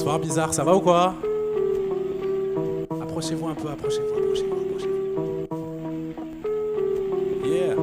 Bonsoir Bizarre, ça va ou quoi? Approchez-vous un peu, approchez-vous. Yeah.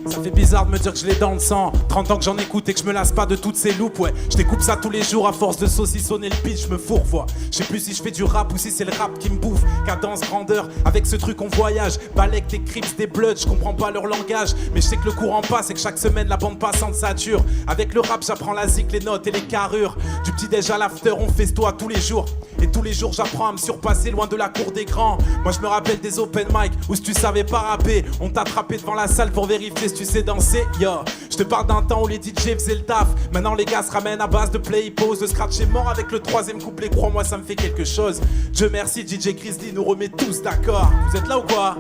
Ça fait bizarre de me dire que je l'ai dans le sang. 30 ans que j'en écoute et que je me lasse pas de toutes ces loupes, ouais. Je découpe ça tous les jours à force de saucissonner le pitch, je me fourvoie. Je sais plus si je fais du rap ou si c'est le rap qui me bouffe. Cadence, grandeur, avec ce truc on voyage. Balek, des Crips, des Bloods, je comprends pas leur langage. Mais je sais que le courant passe et que chaque semaine la bande passante sature. Avec le rap j'apprends la zik, les notes et les carrures. Du petit déj à l'after on festoie tous les jours. Et tous les jours j'apprends à me surpasser loin de la cour des grands. Moi je me rappelle des open mic où si tu savais pas rapper, on t'attrapait devant la salle pour vérifier si tu sais danser. Yo, je te parle d'un temps où les DJ faisaient le taf. Maintenant les gars se ramènent à base de play, pause, de scratch et mort avec le troisième couplet. Crois-moi ça me fait quelque chose. Dieu merci, DJ Grizzly nous remet tous d'accord. Vous êtes là ou quoi?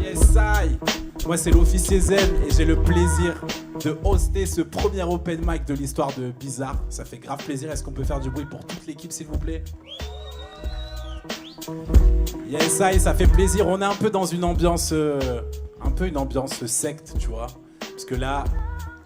Yes I. Moi c'est l'officier Zen et j'ai le plaisir de hoster ce premier open mic de l'histoire de Bizarre. Ça fait grave plaisir. Est-ce qu'on peut faire du bruit pour toute l'équipe s'il vous plaît? Yes I, ça fait plaisir. On est un peu dans une ambiance une ambiance secte, tu vois. Parce que là,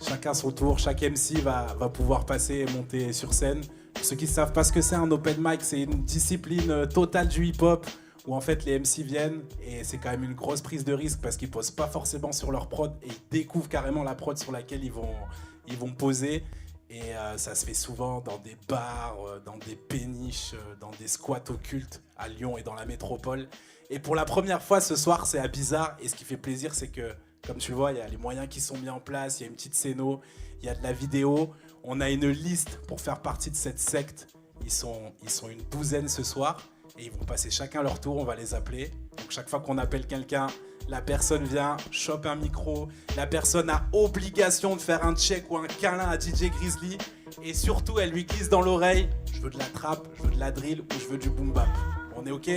chacun son tour, chaque MC va pouvoir passer et monter sur scène. Pour ceux qui ne savent pas ce que c'est un open mic, c'est une discipline totale du hip-hop où en fait les MC viennent et c'est quand même une grosse prise de risque parce qu'ils posent pas forcément sur leur prod et ils découvrent carrément la prod sur laquelle ils vont poser. Et ça se fait souvent dans des bars, dans des péniches, dans des squats occultes à Lyon et dans la métropole. Et pour la première fois ce soir, c'est à Bizarre. Et ce qui fait plaisir, c'est que, comme tu le vois, il y a les moyens qui sont mis en place, il y a une petite scéno, il y a de la vidéo. On a une liste pour faire partie de cette secte. Ils sont une douzaine ce soir et ils vont passer chacun leur tour, on va les appeler. Donc chaque fois qu'on appelle quelqu'un, la personne vient, chope un micro, la personne a obligation de faire un check ou un câlin à DJ Grizzly et surtout elle lui glisse dans l'oreille, je veux de la trap, je veux de la drill ou je veux du boom bap. On est ok?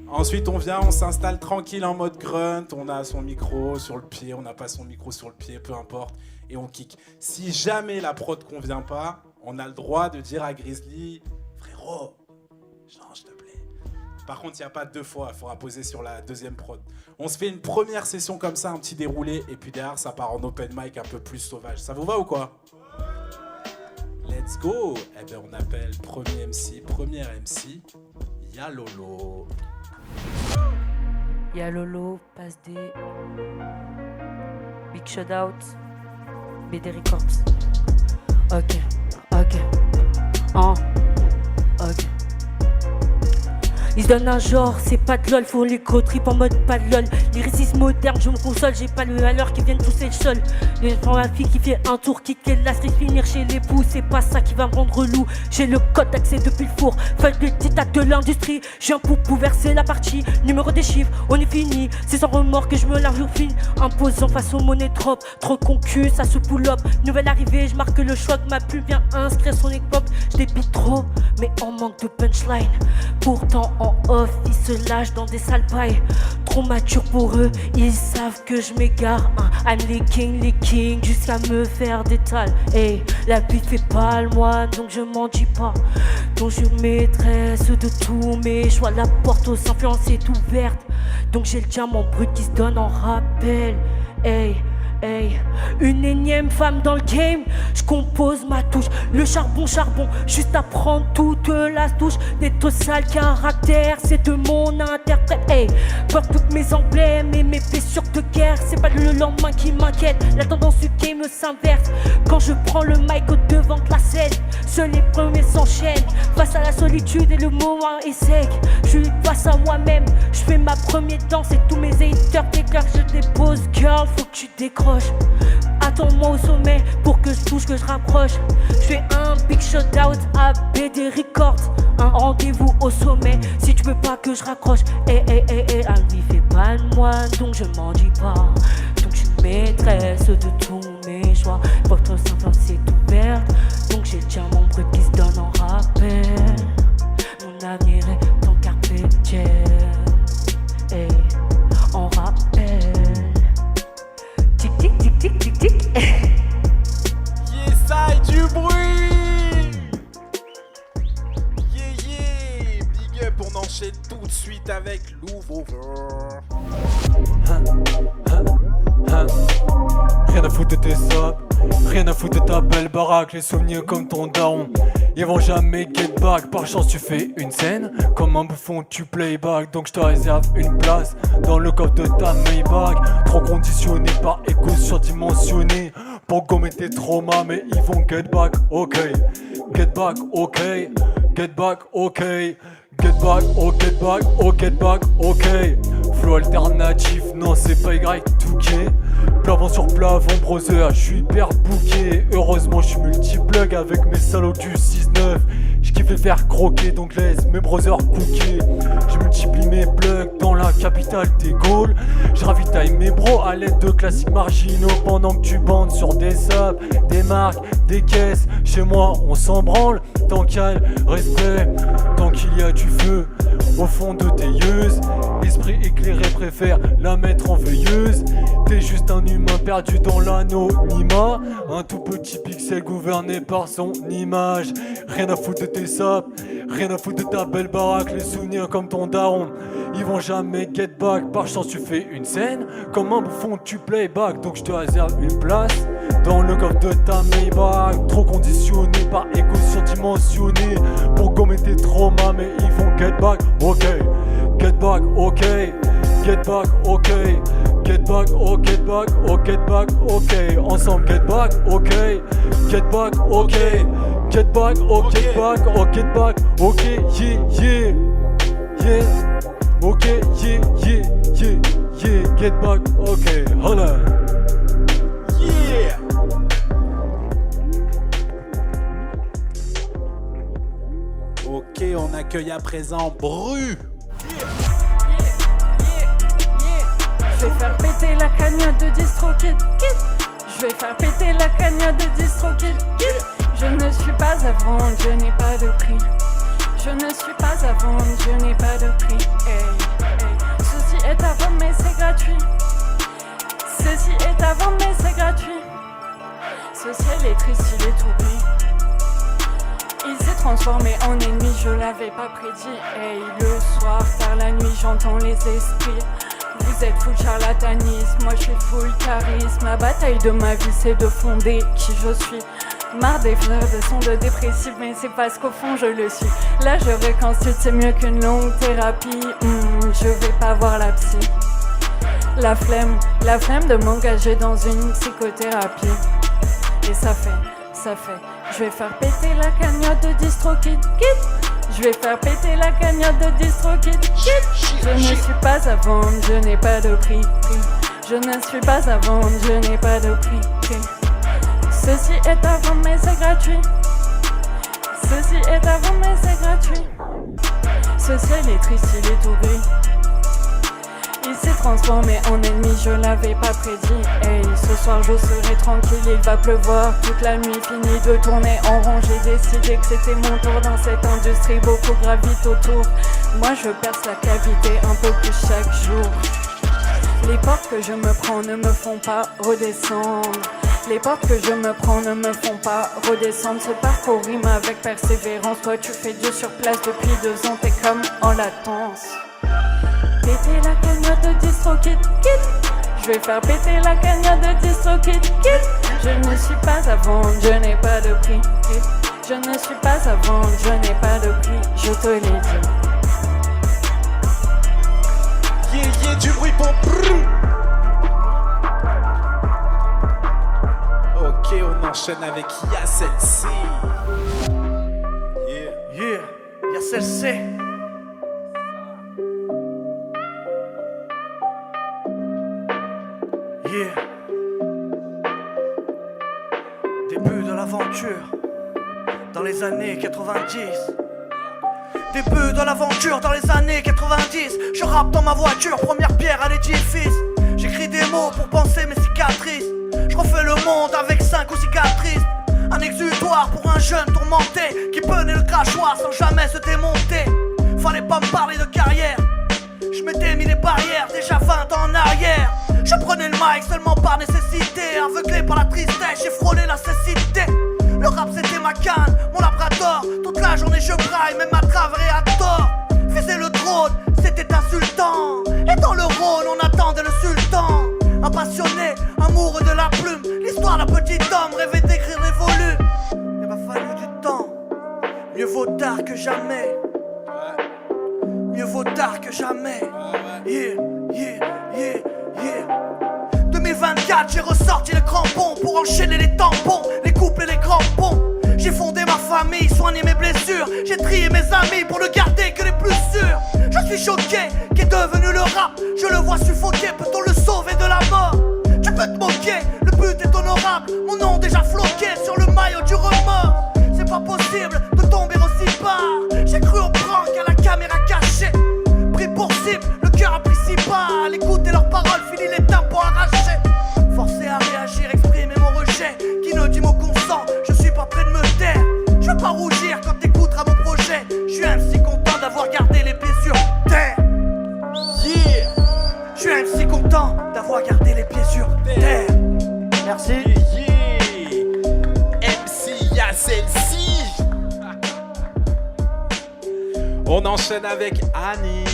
Ensuite on vient, on s'installe tranquille en mode grunt, on a son micro sur le pied, on n'a pas son micro sur le pied, peu importe, et on kick. Si jamais la prod convient pas, on a le droit de dire à Grizzly, frérot, change s'il te plaît. Par contre, il n'y a pas deux fois, il faudra poser sur la deuxième prod. On se fait une première session comme ça, un petit déroulé, et puis derrière, ça part en open mic un peu plus sauvage. Ça vous va ou quoi? Let's go! Eh bien, on appelle première MC, Yalolo. Yalolo, passe des Big Shout Out, BD Records. Ok. Ok. Ils se donnent un genre, c'est pas de lol, font les gros trip en mode pas de lol. Lyricisme moderne, je me console, j'ai pas le alors qui viennent tousser le sol. Je prends ma fille qui fait un tour, qui la street finir chez l'époux, c'est pas ça qui va me rendre loup. J'ai le code d'accès depuis le four, fait le petit acte de l'industrie. J'ai un pour verser la partie, numéro des chiffres, on est fini. C'est sans remords que je me lave fine, imposant face aux monnaies trop concu, ça se pull up. Nouvelle arrivée, je marque le choc, ma plume vient inscrire son époque. Je débite trop, mais en manque de punchline. Pourtant en off, ils se lâchent dans des sales pailles. Trop mature pour eux, ils savent que je m'égare. I'm leaking, jusqu'à me faire des tales. Hey, la vie fait pas le moine, donc je m'en dis pas. Donc je maîtresse de tous mes choix. La porte aux influences est ouverte, donc j'ai le diamant brut qui se donne en rappel. Hey, une énième femme dans le game, je compose ma touche. Le charbon, juste à prendre toute la touche. Des taux sales caractère, c'est de mon interprète. Hey, porte toutes mes emblèmes et mes blessures de guerre. C'est pas le lendemain qui m'inquiète, la tendance du game s'inverse. Quand je prends le mic au devant de la scène, seuls les premiers s'enchaînent. Face à la solitude et le moment est sec, je suis face à moi-même. Je fais ma première danse et tous mes haters t'éclairent. Je dépose, girl, faut que tu décroches. Attends-moi au sommet pour que je touche, que je rapproche. Je fais un big shout out à BD Records. Un rendez-vous au sommet si tu veux pas que je raccroche. La vie fait pas de moi, donc je m'en dis pas. Donc je suis maîtresse de tous mes choix. Votre sentence est ouverte, donc j'ai le diamant brut qui se donne en rappel. Mon avenir est en carpe diem. Hey, en rappel. Tic. Yes, I, du bruit. Yeah, big up, on enchaîne tout de suite avec Louvover. Hein. Rien à foutre de tes sapes, rien à foutre de ta belle baraque. Les souvenirs comme ton daron, ils vont jamais get back. Par chance tu fais une scène, comme un bouffon tu playback. Donc je te réserve une place dans le coffre de ta Maybach. Trop conditionné par égo surdimensionné pour gommer tes traumas, mais ils vont get back, ok. Get back, ok. Get back, ok. Get back, oh get back, oh get back, ok. Flow alternatif, non c'est pas Y2K. Plafond sur plafond, brother, je suis hyper bouqué. Heureusement je suis multi-plug avec mes salauds du 6-9. J'kiffe les faire croquer, donc laisse mes brothers cooker. Je multiplie mes plugs dans la capitale des Gaules. Je ravitaille mes bros à l'aide de classiques marginaux. Pendant que tu bandes sur des sables, des marques, des caisses. Chez moi on s'en branle, tant qu'il y a respect, tant qu'il y a du feu au fond de tes yeux. Esprit éclairé préfère la mettre en veilleuse. T'es juste un humain perdu dans l'anonymat, un tout petit pixel gouverné par son image. Rien à foutre de tes sapes, rien à foutre de ta belle baraque. Les souvenirs comme ton daron, ils vont jamais get back. Par chance tu fais une scène, comme un bouffon tu playback. Donc je te réserve une place dans le coffre de ta Maybach. Trop conditionné par égo surdimensionné pour gommer tes traumas, mais ils vont get back, ok. Get back, ok. Get back, ok. Get back, oh get back, oh get back, ok. Ensemble get back, ok. Get back, ok. Get back, oh get back, oh get back, ok, yeah, yeah, yeah. Ok, yeah, yeah, yeah, yeah. Get back, ok, holla. Yeah. Ok, on accueille à présent Bru. Je vais faire péter la cagnotte de DistroKid. Je vais faire péter la cagnotte de DistroKid. Je ne suis pas à vendre, je n'ai pas de prix. Je ne suis pas à vendre, je n'ai pas de prix. Hey, hey. Ceci est à vendre mais c'est gratuit. Ceci est à vendre mais c'est gratuit. Ce ciel est triste, il est tout gris. Il s'est transformé en ennemi, je l'avais pas prédit. Hey, le soir, tard la nuit, j'entends les esprits. Vous êtes full charlatanisme, moi je suis full charisme. La bataille de ma vie c'est de fonder qui je suis. Marre des fleurs de sons de dépressif, mais c'est parce qu'au fond je le suis. Là je reconstitue, c'est mieux qu'une longue thérapie. Je vais pas voir la psy. La flemme de m'engager dans une psychothérapie. Et ça fait. Je vais faire péter la cagnotte de DistroKid. Je vais faire péter la cagnotte de DistroKid. Je ne suis pas à vendre, je n'ai pas de prix. Je ne suis pas à vendre, je n'ai pas de prix. Ceci est à vendre mais c'est gratuit. Ceci est à vendre mais c'est gratuit. Ce ciel est triste, il est tout gris. Il s'est transformé en ennemi, je l'avais pas prédit. Hey, ce soir je serai tranquille, il va pleuvoir toute la nuit. Fini de tourner en rond, j'ai décidé que c'était mon tour. Dans cette industrie, beaucoup gravitent autour. Moi je perce la cavité un peu plus chaque jour. Les portes que je me prends ne me font pas redescendre. Les portes que je me prends ne me font pas redescendre. Ce parcours rime avec persévérance. Toi tu fais Dieu sur place depuis 2 ans, t'es comme en latence. Péter la cagnotte de DistroKid. Je vais faire péter la cagnotte de DistroKid. Je ne suis pas à vendre, je n'ai pas de prix. Je ne suis pas à vendre, je n'ai pas de prix. Je te l'ai dit. Yeah, du bruit pour Bru. Ok, on enchaîne avec Yassel-C. Yeah, Yassel-C. Yeah. Début de l'aventure dans les années 90. Début de l'aventure dans les années 90. Je rappe dans ma voiture, première pierre à l'édifice. J'écris des mots pour penser mes cicatrices. Je refais le monde avec 5 ou 6 cicatrices. Un exutoire pour un jeune tourmenté qui penait le crachoir sans jamais se démonter. Fallait pas me parler de carrière. Je m'étais mis des barrières déjà 20 ans en arrière. Je prenais le mic seulement par nécessité. Aveuglé par la tristesse, j'ai frôlé la cécité. Le rap c'était ma canne, mon labrador. Toute la journée je braille, même à travers et à tort. Viser le trône, c'était insultant. Et dans le Rhône on attendait le sultan. Un passionné, amoureux de la plume. L'histoire d'un petit homme rêvait d'écrire les volumes. Il m'a fallu du temps, mieux vaut tard que jamais. Mieux vaut tard que jamais. Yeah, yeah, yeah, yeah. 2024, j'ai ressorti le crampon pour enchaîner les tampons, les couples et les crampons. J'ai fondé ma famille, soigné mes blessures. J'ai trié mes amis pour ne garder que les plus sûrs. Je suis choqué, qu'est devenu le rap. Je le vois suffoquer, peut-on le sauver de la mort? Tu peux te moquer, le but est honorable. Mon nom déjà floqué sur le maillot du remords. C'est pas possible de tomber aussi bas. J'ai cru au prank à la caméra cachée. Pris pour cible, le cœur a pris si bas. Écouter leurs paroles, fini les tympans arrachés. Forcé à réagir, exprimer mon rejet. Qui ne dit mot consent, je suis pas prêt de me taire. Je veux pas rougir quand t'écouteras mon projet. Je suis MC content d'avoir gardé les pieds sur terre. Yeah. Je suis MC content d'avoir gardé les pieds sur terre. Merci. MC y'a celle-ci. On enchaîne avec Annie.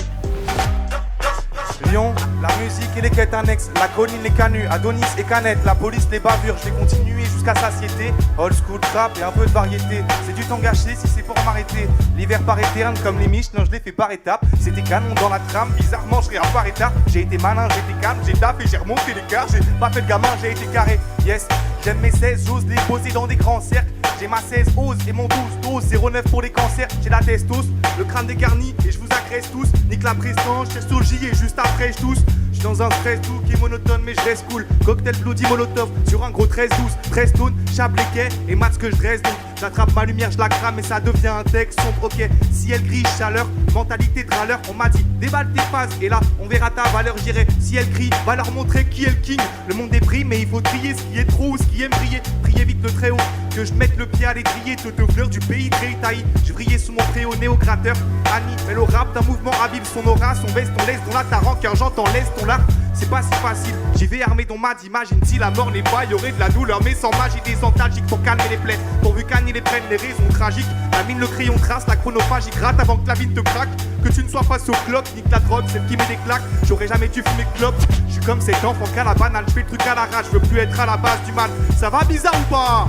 Lyon, la musique et les quêtes annexes, la colline, les canuts, Adonis et Canette, la police, les bavures, je vais continuer jusqu'à satiété. Old school trap et un peu de variété, c'est du temps gâché si c'est pour m'arrêter. L'hiver par éterne comme les miches, non je les fais par étapes. C'était canon dans la trame, bizarrement je réapparais par étapes. J'ai été malin, j'ai été calme, j'ai taffé, j'ai remonté l'écart. J'ai pas fait de gamin, j'ai été carré. Yes, j'aime mes 16, j'ose les poser dans des grands cercles. J'ai ma 16 ose et mon 12 09 pour les cancers. J'ai la testos, le crâne dégarni et je vous agresse tous. Nique la prestance, je sur J et juste après je tousse. J'suis dans un stress doux qui est monotone mais je reste cool. Cocktail bloody molotov sur un gros 13-12. 13 tonnes, chapelet quai et maths que je dresse donc. J'attrape ma lumière, je la crame et ça devient un texte sombre, ok. Ciel gris, chaleur, mentalité de râleur. On m'a dit, déballe tes phases et là, on verra ta valeur, j'irai. Si elle crie, va leur montrer qui est le king. Le monde est pris, mais il faut trier ce qui est trop ou ce qui aime briller. Priez vite le très haut, que je mette le pied à l'étrier. Toute fleur du pays très taillé. Je brillais sous mon préau néo-gratteur. Annie, mais le rap d'un mouvement ravive son aura. Son veste, on laisse dans la ta rancœur, j'entends laisse ton lard. C'est pas si facile, j'y vais armé dans ma d'imagine. Si la mort n'est pas, y'aurait de la douleur, mais sans magie des antalgiques pour calmer les plaies. Pourvu qu'Annie les prenne les raisons tragiques. La mine, le crayon trace, la chronophage, il gratte avant que la vigne te craque. Que tu ne sois face au clock, nique la drogue, celle qui met des claques. J'aurais jamais dû fumer clope. Je suis comme cet enfant qu'à la banane, je fais le truc à la rage, je veux plus être à la base du mal. Ça va bizarre ou pas?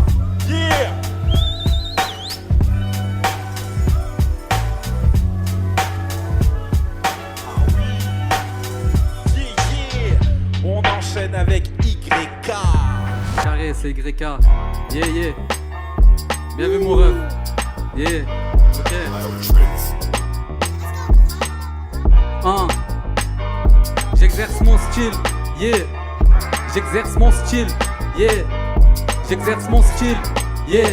Yeah! On enchaîne avec YK. Carré, c'est YK. Yeah, yeah. Bien vu, mon ref. Yeah. Ok. J'exerce mon style. Yeah. J'exerce mon style. Yeah. J'exerce mon style. Yeah.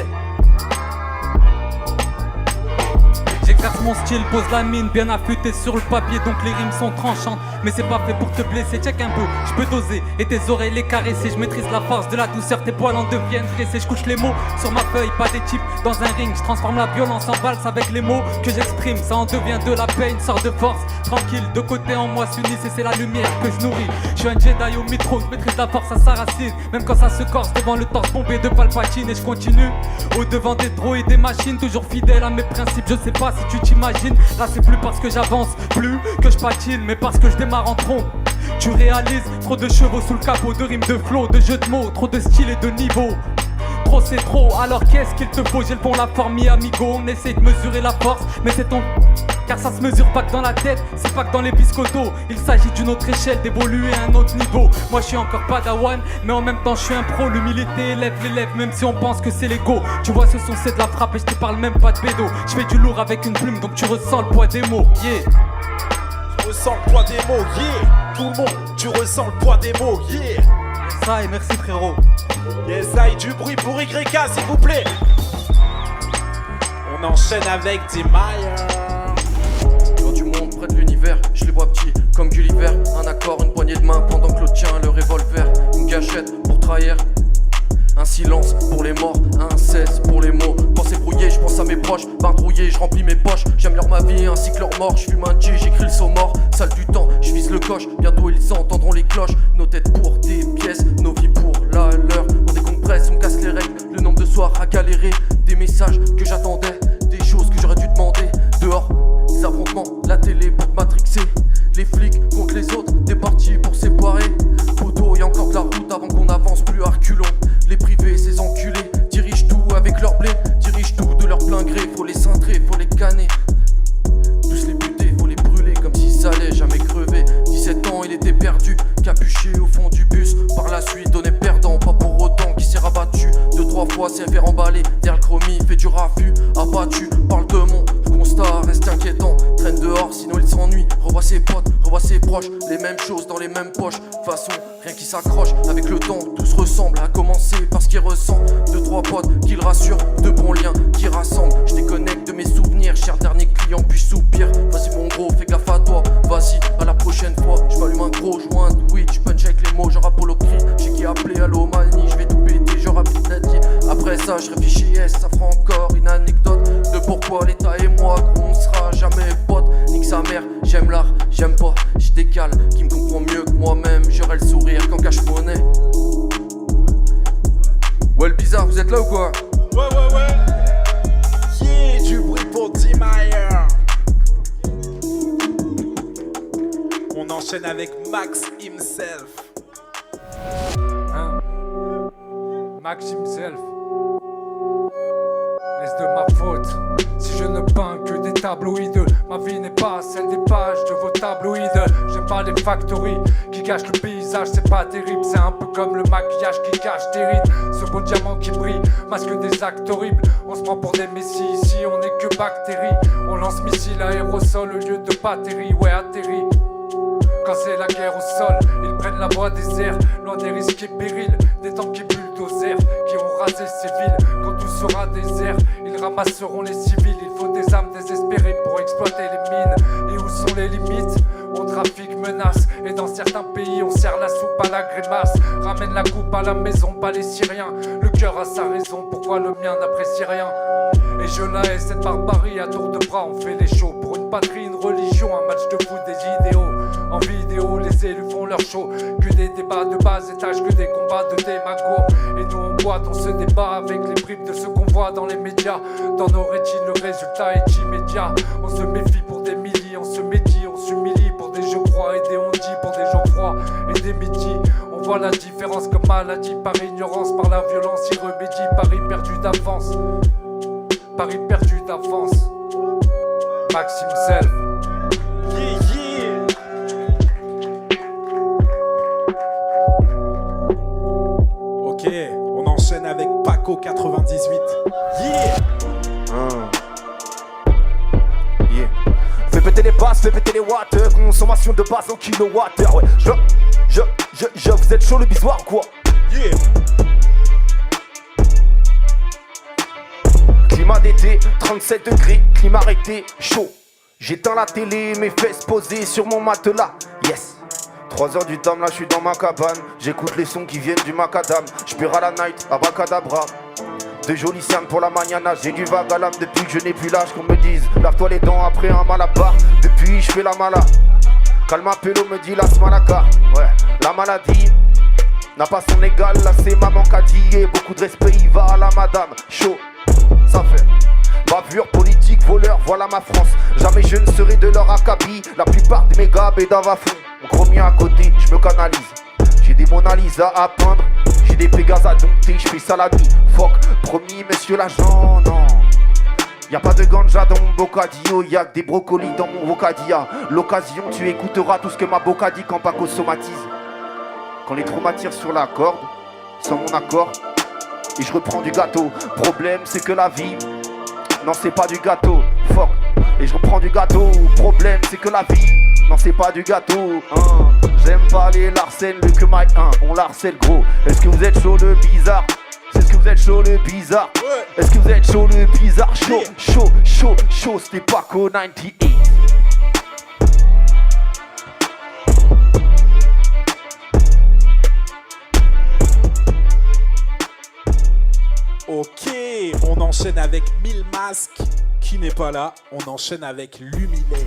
J'exerce mon style, pose la mine, bien affûtée sur le papier, donc les rimes sont tranchantes. Mais c'est pas fait pour te blesser, check un peu, je peux doser et tes oreilles les caresser. Je maîtrise la force de la douceur, tes poils en deviennent dressés. Je couche les mots sur ma feuille, pas des types dans un ring. Je transforme la violence en valse avec les mots que j'exprime. Ça en devient de la paix, une sorte de force. Tranquille, deux côtés en moi s'unissent et c'est la lumière que je nourris. Je suis un Jedi au métro, je maîtrise la force à sa racine. Même quand ça se corse devant le torse bombé de Palpatine. Et je continue au devant des droïdes et des machines, toujours fidèle à mes principes. Je sais pas si tu t'imagines, là c'est plus parce que j'avance, plus que je patine, mais parce que je démarre en trompe. Tu réalises, trop de chevaux sous le capot, de rimes, de flow, de jeux de mots, trop de style et de niveau. Trop c'est trop, alors qu'est-ce qu'il te faut? J'ai le pont, la forme, mi amigo. On essaye de mesurer la force, mais c'est ton... Car ça se mesure pas que dans la tête, c'est pas que dans les biscottos. Il s'agit d'une autre échelle, d'évoluer à un autre niveau. Moi je suis encore padawan, mais en même temps je suis un pro. L'humilité élève l'élève, même si on pense que c'est l'ego. Tu vois ce son c'est de la frappe et je te parle même pas de bédo. Je fais du lourd avec une plume, donc tu ressens le poids des mots, yeah. Tu ressens le poids des mots, yeah. Tout le monde, tu ressens le poids des mots, yeah. Ça et merci frérot. Yes, ça et du bruit pour YK s'il vous plaît. On enchaîne avec T-Meyer. Du monde près de l'univers, je les vois petits comme Gulliver. Un accord, une poignée de main pendant que l'autre tient le revolver. Une gâchette pour trahir, un silence pour les morts, un cesse pour les mots. Pensée brouillée, je pense à mes proches, bain rouillé, je remplis mes poches. J'aime leur ma vie ainsi que leur mort, je fume un G, j'écris le saut mort. Salle du temps, je vise le coche, bientôt ils entendront les cloches. Nos têtes pour des pièces, nos vies pour la leur. On décompresse, on casse les règles, le nombre de soirs à galérer. Des messages que j'attendais, des choses que j'aurais dû demander. Dehors, des affrontements, la télé pour te matrixer. Les flics contre les autres, des partis pour séparer. Poteau, y'a encore de la culons. Les privés, ces enculés, dirigent tout avec leur blé, dirigent tout de leur plein gré. Faut les cintrer, faut les canner. Tous les buter, faut les brûler comme si ça allait jamais crever. 17 ans, il était perdu, capuché au fond du bus. Par la suite, on est perdant, pas pour autant qu'il s'est rabattu. 2-3 fois, s'est fait emballer, derrière le chromie, fait du raffut. Abattu, parle de mon constat, reste inquiétant. Traîne dehors, sinon il s'ennuie. Revoit ses potes, revoit ses proches, les mêmes choses dans les mêmes poches. Façon, rien qui s'accroche. Avec le temps, tout se ressemble, à commencer par ce qu'il ressent. 2-3 potes qui le rassurent, de bons liens qui rassemblent. Je déconnecte de mes souvenirs, cher dernier client, puis je soupire. Vas-y mon gros, fais gaffe à toi, vas-y, à la prochaine fois. Je m'allume un gros joint de weed, je punch avec les mots, genre Apollo cri. J'ai qui appelé à l'Omanie, je vais tout péter, genre Abinadi. Après ça, je réfléchis, ça fera encore une anecdote de pourquoi l'État et moi, gros, on sera jamais potes. Nique sa mère, j'aime l'art, j'aime pas, j'y décale. Qui me comprend mieux que moi-même, j'aurai le sourire quand cache monnaie. Ouais, le bizarre, vous êtes là ou quoi? Ouais. Yeah, du bruit pour D-Meyer. On enchaîne avec Max himself. Hein? Max himself. Est-ce de ma faute si je ne peins que des tabloïdes? Ma vie n'est pas celle des pages de vos tabloïdes. J'aime pas les factories qui cachent le paysage, c'est pas terrible. C'est un peu comme le maquillage qui cache tes rides. Ce beau diamant qui brille masque des actes horribles. On se prend pour des messies, ici on n'est que bactéries. On lance missiles à aérosol au lieu de batterie, ouais atterri. Quand c'est la guerre au sol, ils prennent la voie des airs, loin des risques et périls, des tanks qui bulldozers, qui ont rasé ces villes. Quand tout sera désert, ils ramasseront les civils. Il faut des âmes désespérées pour exploiter les mines. Et où sont les limites? On trafique, menace, et dans certains pays on sert la soupe à la grimace. Ramène la coupe à la maison, pas les Syriens. Le cœur a sa raison, pourquoi le mien n'apprécie rien? Et je la hais cette barbarie, à tour de bras on fait les shows. Pour une patrie, une religion, un match de foot, des idéaux. En vidéo, les élus font leur show. Que des débats de bas étage, que des combats de démagogues. Et nous on boite, on se débat avec les bribes de ce qu'on voit dans les médias. Dans nos rétines, le résultat est immédiat. On se méfie pour des milliers, on se médit, on s'humilie pour des je crois et des on dit pour des gens froids et des midis. On voit la différence comme maladie, par ignorance, par la violence, y remédie. Paris perdu d'avance, Paris perdu d'avance. Max himself. Yeah. Ok, on enchaîne avec Paco 98. Yeah. Fais péter les basses, fais péter les watts. Consommation de base en kilowattheure. Ouais, je, vous êtes chaud le bisoir ou quoi? Yeah. Climat d'été, 37 degrés, climat arrêté, chaud. J'éteins la télé, mes fesses posées sur mon matelas. Yes. 3h du temps, là je suis dans ma cabane. J'écoute les sons qui viennent du macadam. J'pire à la night, abracadabra. De jolies cernes pour la mañana. J'ai du vague à l'âme depuis que je n'ai plus l'âge qu'on me dise. Lave-toi les dents après un malabar. Depuis je fais la mala. Calma Pélo me dit la smalaka. Ouais, la maladie n'a pas son égal, là c'est maman qu'a dit. Et beaucoup de respect, il va à la madame. Chaud, ça fait bavure, politique, voleur, voilà ma France. Jamais je ne serai de leur acabit. La plupart de mes gars bédavent à fond. Mon gros mien à côté, je me canalise. J'ai des Mona Lisa à peindre. J'ai des Pégases à dompter, je fais ça la nuit. Fuck, promis monsieur l'agent, non. Y'a pas de ganja dans mon bocadillo, y'a que des brocolis dans mon bocadia. L'occasion, tu écouteras tout ce que ma boca dit quand Paco somatise. Quand les traumas tirent sur la corde, sans mon accord, et je reprends du gâteau. Problème, c'est que la vie, non c'est pas du gâteau. Fuck, et je reprends du gâteau. Problème, c'est que la vie, non c'est pas du gâteau. J'aime pas les larcènes, le que my 1, on larcèle gros. Est-ce que vous êtes chaud le bizarre? Est-ce que vous êtes chaud le bizarre? Est-ce que vous êtes chaud le bizarre? Chaud, c'était Paco 98. Ok, on enchaîne avec 1000 masques qui n'est pas là. On enchaîne avec Luminé.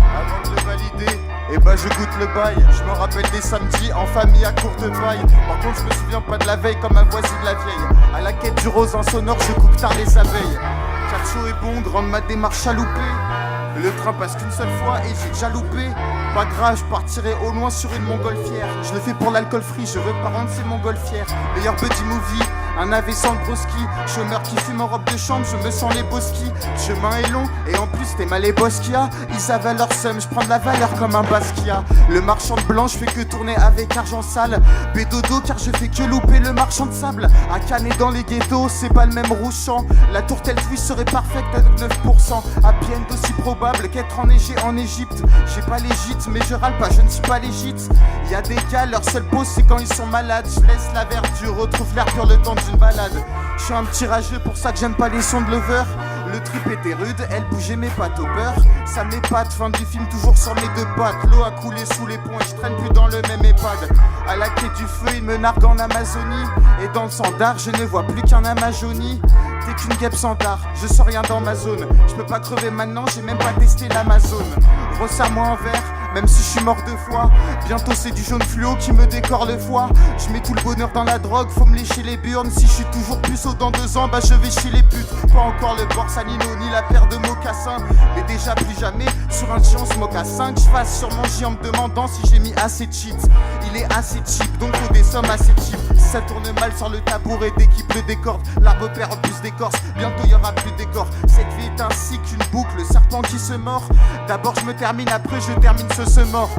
Avant de le valider, et bah je goûte le bail. Je me rappelle des samedis en famille à courte paille. Par contre je me souviens pas de la veille comme ma voisine la vieille. À la quête du rose en sonore, je coupe tard les abeilles. Car chaud est bon, grande ma démarche à louper. Le train passe qu'une seule fois et j'ai déjà loupé. Pas grave, je partirai au loin sur une montgolfière. Je le fais pour l'alcool free, je veux pas rendre ces montgolfières. Meilleur buddy movie, un AV sans le broski. Chômeur qui fume en robe de chambre, je me sens les boskis. Le chemin est long et en plus t'es mal les Boskia. Ils avaient leur somme, je prends de la valeur comme un Basquiat. Le marchand de blanc, je fais que tourner avec argent sale. Bédodo car je fais que louper le marchand de sable. À Cannes et dans les ghettos, c'est pas le même rouchant. La tour Telfus serait parfaite avec 9%. À Bienne d'aussi probable qu'être enneigé en Égypte. J'ai pas l'Égypte mais je râle pas, je ne suis pas légite. Y'a des gars, leur seule pause c'est quand ils sont malades. Je laisse la verdure, retrouve l'air pur le temps d'une balade. Je suis un petit rageux, pour ça que j'aime pas les sons de Lover. Le trip était rude, elle bougeait mes pattes au beurre. Ça m'épate, fin du film toujours sur mes deux pattes. L'eau a coulé sous les ponts et je traîne plus dans le même EHPAD. À la quai du feu, il me nargue en Amazonie. Et dans le sandar, je ne vois plus qu'un Amazoni. T'es qu'une guêpe sandar, je sens rien dans ma zone. Je peux pas crever maintenant, j'ai même pas testé l'Amazon. Resserre-moi un verre, même si je suis mort 2 fois. Bientôt c'est du jaune fluo qui me décore le foie. Je mets tout le bonheur dans la drogue, faut me lécher les burnes. Si je suis toujours puceau dans 2 ans, bah je vais chez les putes. Pas encore le Borsalino ni la paire de mocassins. Mais déjà plus jamais sur un géant mocassin que je fasse sur mon J en me demandant si j'ai mis assez de cheats. Il est assez cheap, donc faut des sommes assez cheap. Si ça tourne mal sur le tabouret d'équipe le décorde, l'arbre perd plus d'écorce, bientôt y aura plus d'écorce. Cette vie est ainsi qu'une boucle, le serpent qui se mord. D'abord je me termine, après je termine ce mort.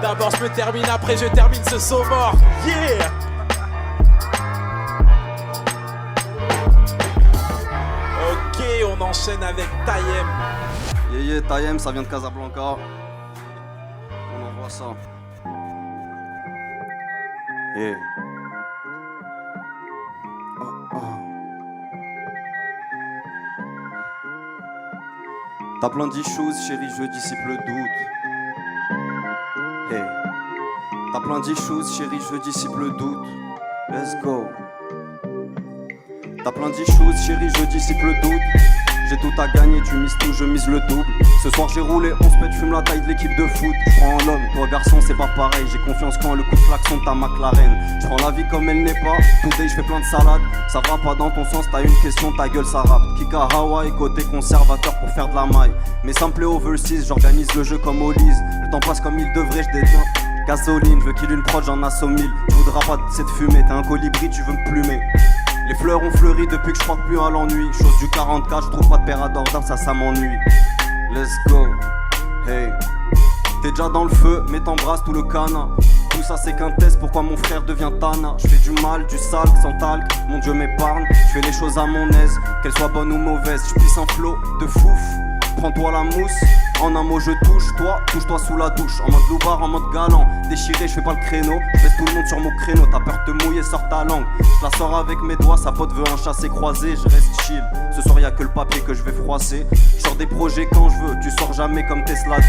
D'abord je me termine, après je termine ce saut mort. Yeah. Ok, on enchaîne avec Tayem. Yeah, Tayem, ça vient de Casablanca. On envoie ça. Yeah. Oh, oh. T'as plein d'issues, chérie, je dissipe le doute. Hey. T'as plein d'issues, chérie, je dissipe le doute. Let's go. T'as plein d'issues, chérie, je dissipe le doute. J'ai tout à gagner, tu mises tout, je mise le double. Ce soir j'ai roulé, on se pète, fume la taille de l'équipe de foot. Je prends un homme, toi garçon c'est pas pareil. J'ai confiance quand le coup de klaxon de ta McLaren. Je prends la vie comme elle n'est pas, tout day je fais plein de salades. Ça va pas dans ton sens, t'as une question, ta gueule ça rappe. Kika Hawaii, côté conservateur pour faire de la maille. Mais ça me plaît overseas, j'organise le jeu comme Olise. Le temps passe comme il devrait, je détiens gasoline, je veux qu'il une prod, j'en assomme 1000. Tu voudras pas de cette fumée, t'es un colibri, tu veux me plumer. Les fleurs ont fleuri depuis que je crois plus à l'ennui. Chose du 44, je trouve pas de paire à d'ordre, ça m'ennuie. Let's go, hey. T'es déjà dans le feu, mais t'embrasses tout le cana. Tout ça c'est qu'un test, pourquoi mon frère devient Tana. Je fais du mal, du sale, sans talc, mon Dieu m'épargne. Je fais les choses à mon aise, qu'elles soient bonnes ou mauvaises. Je pisse un flot de fouf, prends-toi la mousse. En un mot je touche, toi, touche-toi sous la douche. En mode loupard, en mode galant, déchiré, je fais pas le créneau. Je laisse tout le monde sur mon créneau, t'as peur de te mouiller, sors ta langue. Je la sors avec mes doigts, sa pote veut un chassé croisé. Je reste chill, ce soir y'a que le papier que je vais froisser. Je sors des projets quand je veux, tu sors jamais comme Tesla 2.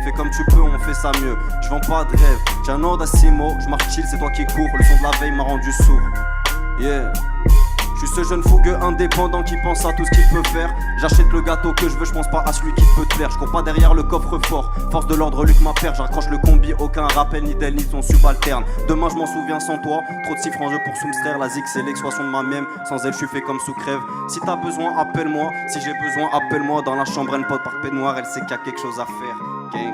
Fais comme tu peux, on fait ça mieux. Je vends pas de rêve, j'ai un ordre à 6 mots. Je marche chill, c'est toi qui cours, le son de la veille m'a rendu sourd. Yeah. Je suis ce jeune fougueux indépendant qui pense à tout ce qu'il peut faire. J'achète le gâteau que je veux, je pense pas à celui qui peut te plaire. Je cours pas derrière le coffre-fort, force de l'ordre Luc m'appelle. J'accroche le combi, aucun rappel ni d'elle ni son subalterne. Demain je m'en souviens sans toi, trop de chiffres en jeu pour soumstraire. La zig c'est l'expression de ma même, sans elle je suis fait comme sous crève. Si t'as besoin appelle-moi, si j'ai besoin appelle-moi. Dans la chambre elle pote par peignoir, elle sait qu'il y a quelque chose à faire. Gang.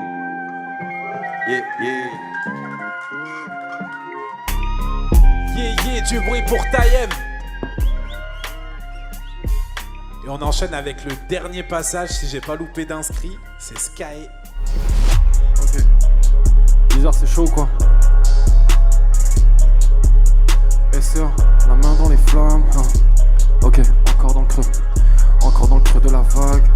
Yeah, yeah. Yeah, yeah, du bruit pour Tayem. Et on enchaîne avec le dernier passage, si j'ai pas loupé d'inscrit, c'est Sky. Ok. 10h c'est chaud quoi. SR, la main dans les flammes. Ok, encore dans le creux. Encore dans le creux de la vague.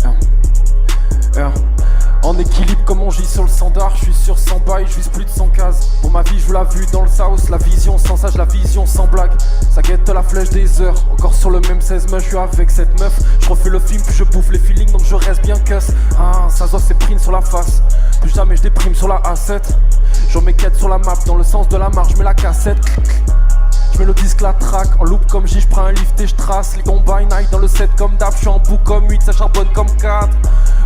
En équilibre comme on gît sur le standard, je suis sur 100 bails, je vise plus de 100 cases. Pour ma vie je veux la vue dans le south, la vision sans sage, la vision sans blague. Ça guette la flèche des heures, encore sur le même 16 meufs, je suis avec cette meuf. Je refais le film puis je bouffe les feelings donc je reste bien cuss. Ah, ça doit c'est print sur la face, plus jamais je déprime sur la A7. Je mets quête sur la map, dans le sens de la marche, je mets la cassette. Je mets le disque, la track, en loop comme J, je prends un lift et je trace. Les combines night dans le set comme d'hab, je suis en bout comme 8, ça charbonne comme 4.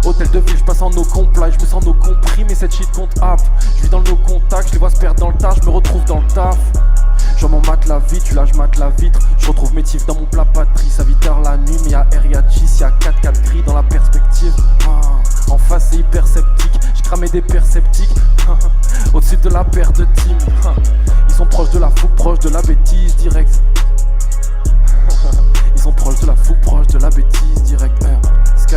Hôtel de ville, je passe en no comply, je me sens no compris, mais cette shit compte app. Je vis dans le no contact, je les vois se perdre dans le tas, je me retrouve dans le taf. Je m'en mate la vitre, tu là je mate la vitre. Je retrouve mes tifs dans mon plat patrie, ça vit tard la nuit, mais y'a R, y'a G, y'a 4-4 gris. et des perceptiques. Au-dessus de la paire de team. Ils sont proches de la fougue, proches de la bêtise direct. Ils sont proches de la fougue, proches de la bêtise direct. Sky.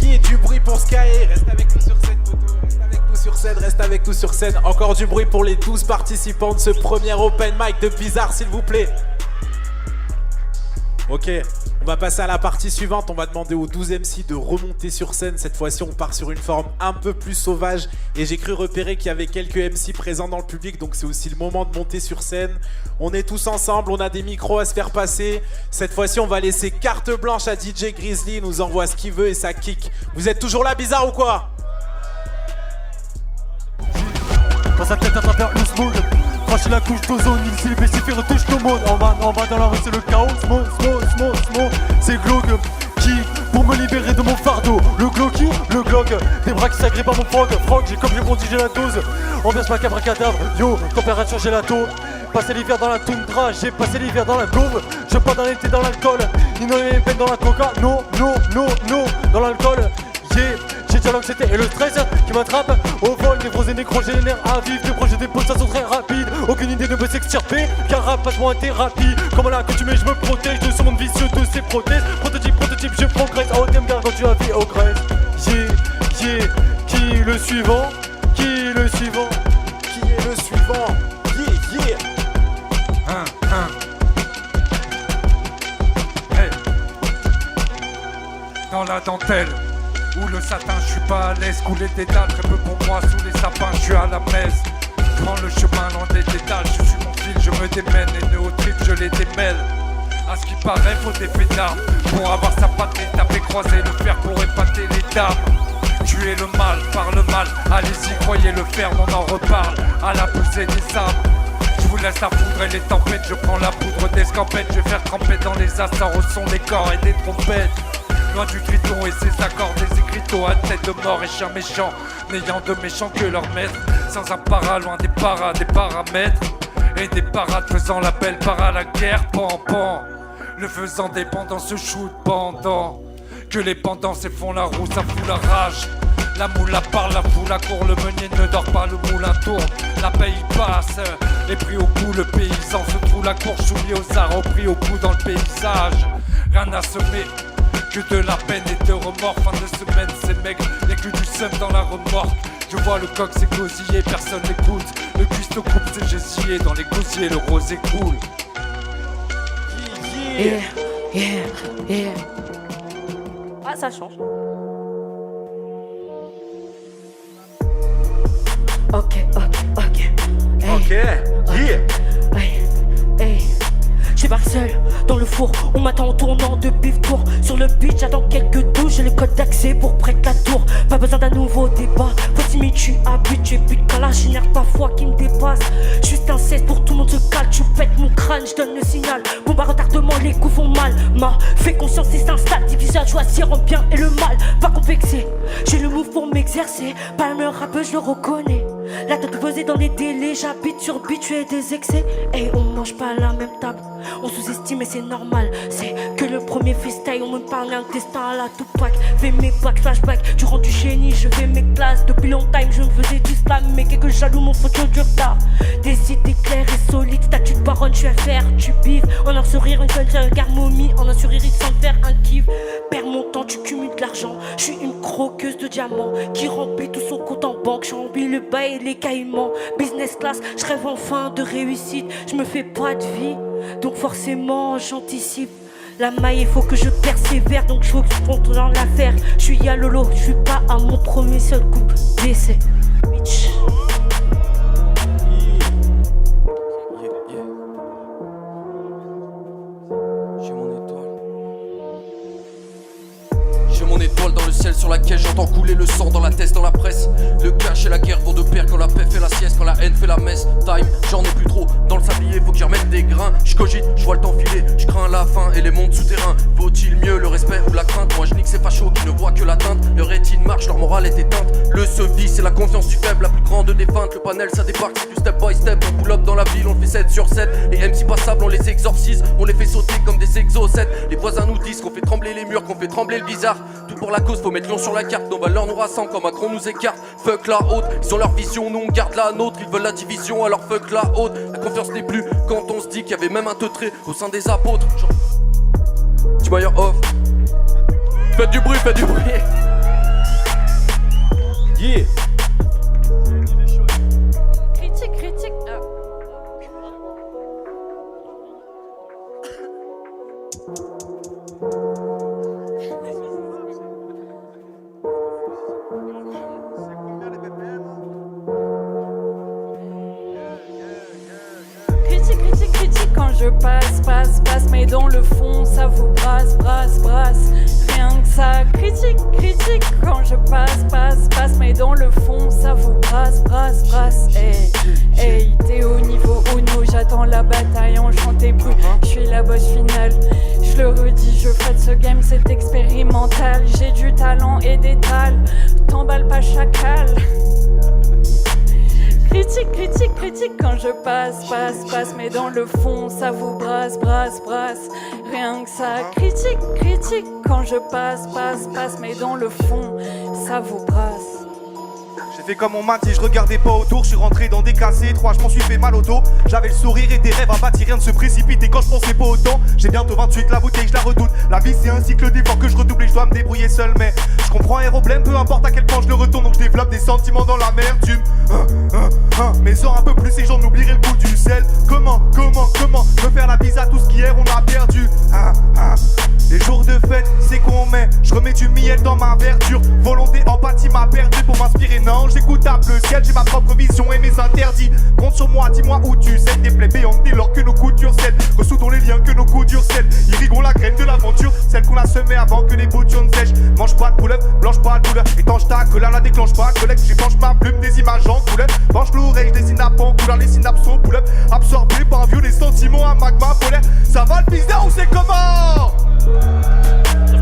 Yeah, du bruit pour Sky. Reste avec nous sur scène, poteau. Reste avec nous sur scène, reste avec nous sur scène. Encore du bruit pour les 12 participants de ce premier open mic de Bizarre, s'il vous plaît. Ok, on va passer à la partie suivante. On va demander aux 12 MC de remonter sur scène. Cette fois-ci, on part sur une forme un peu plus sauvage. Et j'ai cru repérer qu'il y avait quelques MC présents dans le public. Donc c'est aussi le moment de monter sur scène. On est tous ensemble, on a des micros à se faire passer. Cette fois-ci, on va laisser carte blanche à DJ Grizzly. Il nous envoie ce qu'il veut et ça kick. Vous êtes toujours là, Bizarre ou quoi? Dans sa tête à travers le smoke. Franchis la couche d'ozone, il s'est spécifié, retouche le monde. En bas dans la rue c'est le chaos, smo. C'est Glock qui, pour me libérer de mon fardeau. Le Glocky, le Glock, des bras qui s'agrippent à mon Franck, j'ai comme répondu, j'ai la dose. Ambiance macabre cadavre, yo, température gelato. Passé l'hiver dans la toundra, j'ai passé l'hiver dans la gauve. Je pars dans l'été dans l'alcool, ils n'ont les peines dans la coca. Non, dans l'alcool, yeah. J'ai déjà l'anxiété et le stress qui m'attrape au vol, névrose et nécrogénaire à vivre. Des projets, des pulsations très rapides. Aucune idée de me s'extirper, car rap passe-moi en thérapie. Comme là que tu mets, je me protège de ce monde vicieux de ces prothèses. Prototype, je progresse. Oh, t'aimes bien quand tu as vie au Grèce. Yeah, qui le suivant? Qui est le suivant? Yeah. Hey. Dans la dentelle ou le satin, je suis pas à l'aise. Couler des dalles, très peu pour moi. Sous les sapins, je suis à la messe. Prends le chemin loin des détails. Je suis mon fil, je me démène. Les néotripes, je les démêle. À ce qui paraît, faut des pétards. Pour avoir sa patte, les taper, croiser le fer pour épater les dames. Tuer le mal, par le mal. Allez-y, croyez le faire, on en reparle. À la poussée des âmes. Je vous laisse la foudre et les tempêtes. Je prends la poudre d'escampette. Je vais faire tremper dans les astres au son des corps et des trompettes. Loin du triton et ses accords, des écriteaux à tête de mort et chien méchant, n'ayant de méchants que leur maître. Sans un para, loin des paras, des paramètres. Et des parades faisant la belle para la guerre, pan. Le faisant dépendant se shoot pendant que les pendants s'effondrent la roue, ça fout la rage. La moula parle, la foule accourt, le meunier ne dort pas, le moulin tourne. La paye passe, les prix au bout, le paysan se trouve la courge soumis aux arts, au prix au bout dans le paysage. Rien à semer, que de la peine et de remords. Fin de semaine, c'est maigre, y'a que du seum dans la remorque. Je vois le coq s'égosiller, personne n'écoute. Le cuistot coupe ses gessiers, dans les gosiers le rosé coule. Yeah. Ah, ça change. Ok. Hey. Je suis pas seul dans le four, on m'attend en tournant de bif tour. Sur le beat, j'attends quelques touches, j'ai le code d'accès pour prêter la tour. Pas besoin d'un nouveau débat, voici mais tu habitué. But de calage, génère parfois qui me dépasse. Juste un cesse pour tout le monde se calme, tu pètes mon crâne, je donne le signal. Bon bah retardement, les coups font mal. Ma fait conscience et s'installe, divise à choisir en bien et le mal. Pas complexé, j'ai le move pour m'exercer. Pas le meilleur rappeur, je le reconnais. La tête posée dans les délais, j'habite sur beat, tu es des excès. Et on mange pas à la même table. On sous-estime et c'est normal. C'est que le premier freestyle, on me parle d'un destin à la Tupac. Fais mes packs, flashback, tu rends du génie, je fais mes classes. Depuis long time, je me faisais du slam, mais quelques jaloux m'ont foutu du retard. Des idées claires et solides, statut de baronne, je vais faire, tu bives. En un sourire, une seule regard momie, en un sourire, sans faire un kiff. Perds mon temps, tu cumules de l'argent. Je suis une croqueuse de diamants qui remplit tout son compte en banque. J'ai envie le bail et les caïmans. Business class, je rêve enfin de réussite. Je me fais pas de vie, donc forcément j'anticipe. La maille, il faut que je persévère, donc je veux que je compte dans l'affaire. Je suis à Lolo, je suis pas à mon premier seul coup d'essai. Bitch. Mon étoile dans le ciel sur laquelle j'entends couler le sang dans la tête, dans la presse. Le cash et la guerre vont de pair quand la paix fait la sieste, quand la haine fait la messe. Time, j'en ai plus trop dans le sablier, faut que j'y remette des grains. Je cogite, je vois le temps filer, je crains la faim et les mondes souterrains. Vaut-il mieux le respect ou la crainte? Moi je nique ces fachos qui ne voient que l'atteinte. Leur rétine marche, leur morale est éteinte. Le sevis c'est la confiance du faible, la plus grande des feintes. Le panel ça débarque, c'est du step by step. On pull up dans la ville, on le fait 7 sur 7. Les MC passables, on les exorcise, on les fait sauter comme des exocètes. Les voisins nous disent qu'on fait trembler les murs, qu'on fait trembler le bizarre. tout pour la cause, faut mettre Lyon sur la carte. Nos valeurs nous rassemblent quand Macron nous écarte. Fuck la haute, ils ont leur vision, nous on garde la nôtre. Ils veulent la division, alors fuck la haute. La confiance n'est plus quand on se dit qu'il y avait même un teutré au sein des apôtres. Dis-moi your off. Faites du bruit, faites du bruit. Yeah. Critique. Critique quand je passe, mais dans le fond ça vous brasse. Rien que ça, critique quand je passe, mais dans le fond ça vous brasse. Hey, t'es au niveau Uno, j'attends la bataille, en chantez plus, je suis la boss finale. Je le redis, je fais de ce game, c'est expérimental. J'ai du talent et des tales, t'emballe pas chacal. Critique quand je passe, mais dans le fond ça vous brasse. Rien que ça, critique quand je passe, mais dans le fond ça vous brasse. J'ai fait comme on m'a dit, je regardais pas autour, je suis rentré dans des cassés étroits, je m'en suis fait mal au dos. J'avais le sourire et des rêves à bâtir, rien ne se précipite. Et quand je pensais pas autant, j'ai bientôt 28, la bouteille je la redoute. La vie c'est un cycle d'efforts que je redouble et je dois me débrouiller seul. Mais je comprends un problème, peu importe à quel point je le retourne. Donc je développe des sentiments dans l'amertume. Mais sors un peu plus et j'en oublierai le goût du sel. Comment me faire la bise à tout ce qu'hier on a perdu. Les jours de fête, c'est qu'on met. Je remets du miel dans ma verdure. Volonté, empathie m'a perdu pour m'inspirer. Non, j'écoute un peu le ciel, j'ai ma propre vision et mes interdits. Compte sur moi, dis-moi où tu sais. Des plaies béantes dès lors que nos coutures cèdent. Ressoudons les liens que nos coups durs cèdent. Irriguons la graine de l'aventure, celle qu'on a semée avant que les boutures ne sèchent. Mange pas de couleuvre, blanche pas de douleur. Étanche ta colère, la déclenche pas. Collègue, j'épanche ma plume, des images en couleur. Penche l'oreille, des synapses en couleur. Les synapses sont pull-up. Absorbés par un vieux, les sentiments, un magma polaire. Ça va le bizarre ou c'est comment?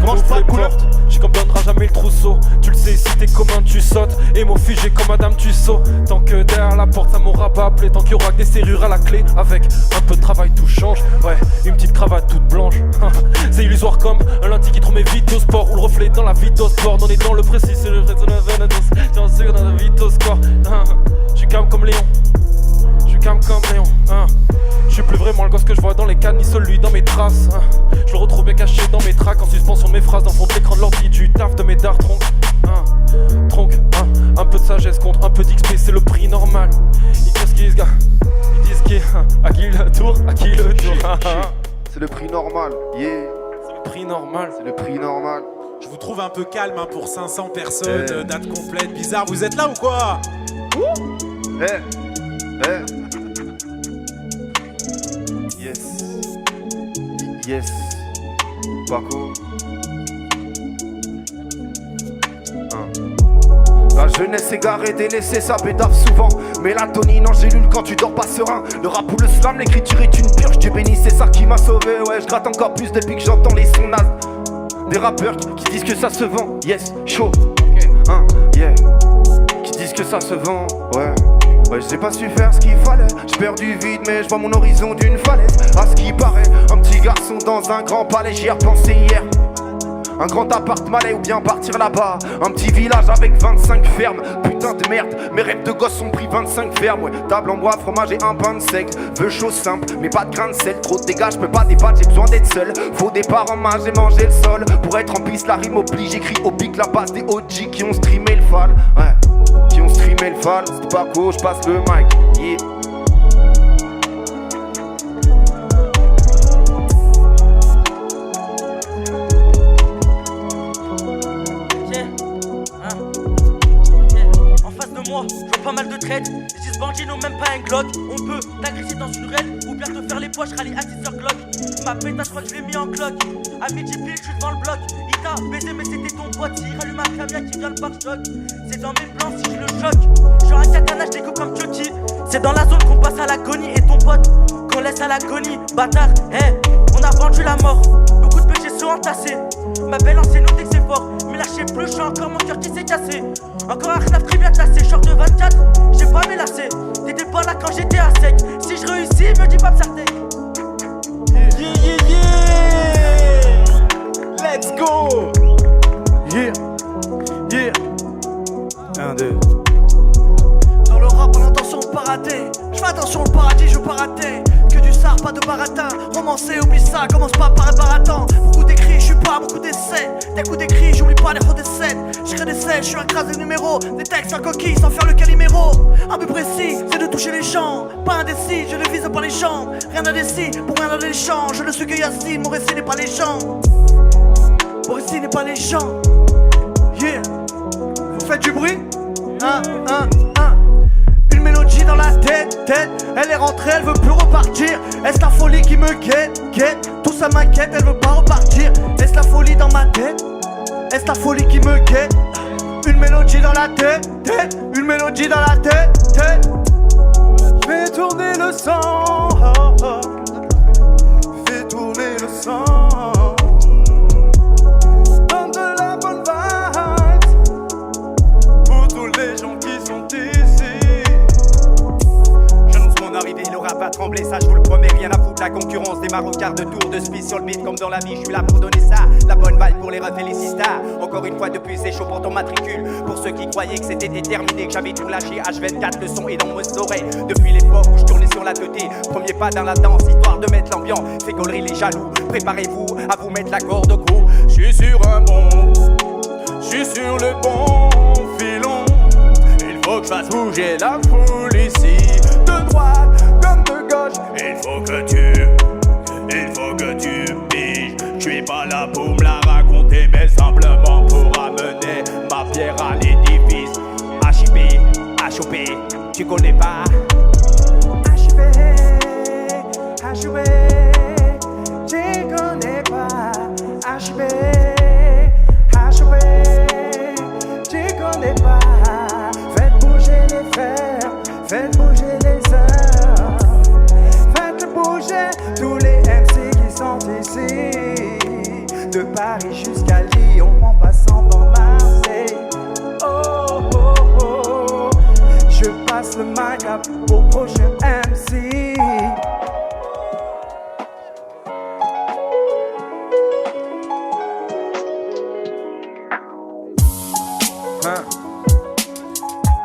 Mange pas de couleur. J'y comprendras jamais le trousseau. Tu le sais, si t'es commun, tu sautes. Et mon figé comme Madame Tussaud. Tant que derrière la porte, ça m'aura pas appelé. Tant qu'il y aura que des serrures à la clé. Avec un peu de travail, tout change. Ouais, une petite cravate toute blanche. C'est illusoire comme un lundi qui trouve mes vies au sport. Ou le reflet dans la vie au sport. On est dans le précis, c'est le vrai de la veine. Tiens, c'est dans la vie au score. J'suis calme comme Léon. Je suis plus vraiment le gosse que je vois dans les cannes, ni celui dans mes traces. Je le retrouve bien caché dans mes tracks, en suspension de mes phrases, dans le fond de l'écran de l'ordi, du taf de mes dards tronc. Un peu de sagesse contre un peu d'XP, c'est le prix normal. Ils disent qui ce gars? Ils disent qui? À qui le tour? C'est le prix normal, yeah. C'est le prix normal. C'est le prix normal. Je vous trouve un peu calme pour 500 personnes, date complète, bizarre, vous êtes là ou quoi? Yes, Paco. La jeunesse égarée, délaissée, ça bédave souvent. Mélatonine en gélule quand tu dors pas serein. Le rap ou le slam, l'écriture est une purge. Dieu béni, c'est ça qui m'a sauvé. Ouais, je gratte encore plus depuis que j'entends les sons nazes. Des rappeurs qui disent que ça se vend. Yes, chaud. Yeah. Qui disent que ça se vend. Ouais, j'ai pas su faire ce qu'il fallait. J'ai perdu vide, mais je vois mon horizon d'une falaise. À ce qui paraît, un petit garçon dans un grand palais, j'y ai repensé hier. Un grand appart malais ou bien partir là-bas. Un petit village avec 25 fermes. Putain de merde, mes rêves de gosse ont pris 25 fermes. Ouais, table en bois, fromage et un pain de sec. Veux chaud simple, mais pas de grain de sel. Trop de dégâts, j'peux pas débattre, j'ai besoin d'être seul. Faux départ en main, j'ai mangé le sol. Pour être en piste, la rime oblige. J'écris au pic la base des OG qui ont streamé le fall. Ouais, qui ont streamé le fall. C'est pas cool, j'passe le mic. Yeah. Je vois pas mal de trades, les 10 bandits n'ont même pas un Glock. On peut t'agresser dans une raid ou bien te faire les poches, rallye à 10h Glock. Ma pétasse, je crois que je l'ai mis en cloque. À midi pile, je suis devant le bloc. Il t'a baisé mais c'était ton pote. Il rallume un camion qui vient le pare-choc. C'est dans mes plans si je le choque. Genre un catanage déco comme Chucky. C'est dans la zone qu'on passe à l'agonie. Et ton pote qu'on laisse à l'agonie. Bâtard, on a vendu la mort. Beaucoup de péchés sont entassés. Ma belle enseigne nous dès que c'est fort. Mais lâchez plus, j'ai encore mon cœur qui s'est cassé. Encore un knaf très bien classé, short de 24, j'ai pas mélassé. T'étais pas là quand j'étais à sec. Si je réussis, me dis pas Psartek. Yeah. Let's go. Yeah. raté. Que du sar, pas de baratin. Romancé, oublie ça, commence pas par être baratin. Beaucoup d'écrits, je suis pas beaucoup d'essais. Des coups d'écrit, j'oublie pas les des scènes. Je crée des scènes, je suis un crase des numéros. Des textes en coquille sans faire le caliméro. Un but précis, c'est de toucher les gens. Pas indécis, je ne vise pas les jambes. Rien d'indécis, pour rien dans les champs. Je ne suis que Yassine, mon récit n'est pas les gens. Mon récit n'est pas les gens. Yeah. Vous faites du bruit? Une mélodie dans la tête. Elle est rentrée, elle veut plus repartir. Est-ce la folie qui me guette? Tout ça m'inquiète, elle veut pas repartir. Est-ce la folie dans ma tête? Est-ce la folie qui me guette? Une mélodie dans la tête. Une mélodie dans la tête. Fais tourner le sang. Fais tourner le sang. Donne de la bonne vibe pour tous les gens qui sont ici. J'annonce mon arrivée, le rap va trembler, ça je vous le promets, rien à foutre la concurrence. Démarre au quart de tour de speed sur le beat, comme dans la vie, je suis là pour donner ça. La bonne vibe pour les refs et les sisters. Encore une fois depuis c'est chaud pour ton matricule. Pour ceux qui croyaient que c'était déterminé, que j'avais tout lâché, H24 le son est dans mes oreilles. Depuis l'époque où je tournais sur la teuté, premier pas dans la danse, histoire de mettre l'ambiance, fait gaulerie les jaloux. Préparez-vous à vous mettre la corde au cou. Je suis sur un bon, je suis sur le bon filon. Il faut que je fasse bouger la foule ici, de droite comme de gauche. Il faut que tu piges. Je suis pas là pour me la raconter, mais simplement pour amener ma pierre à l'édifice. HIP, HOP, tu connais pas? HIP, HOP, tu connais pas? HIP, HOP, tu connais pas? Faites bouger les fers, faites bouger les heures. Faites bouger tous les MC qui sont ici. De Paris jusqu'à Lyon, en passant dans Marseille. Oh, oh, oh. Je passe le mic au prochain MC.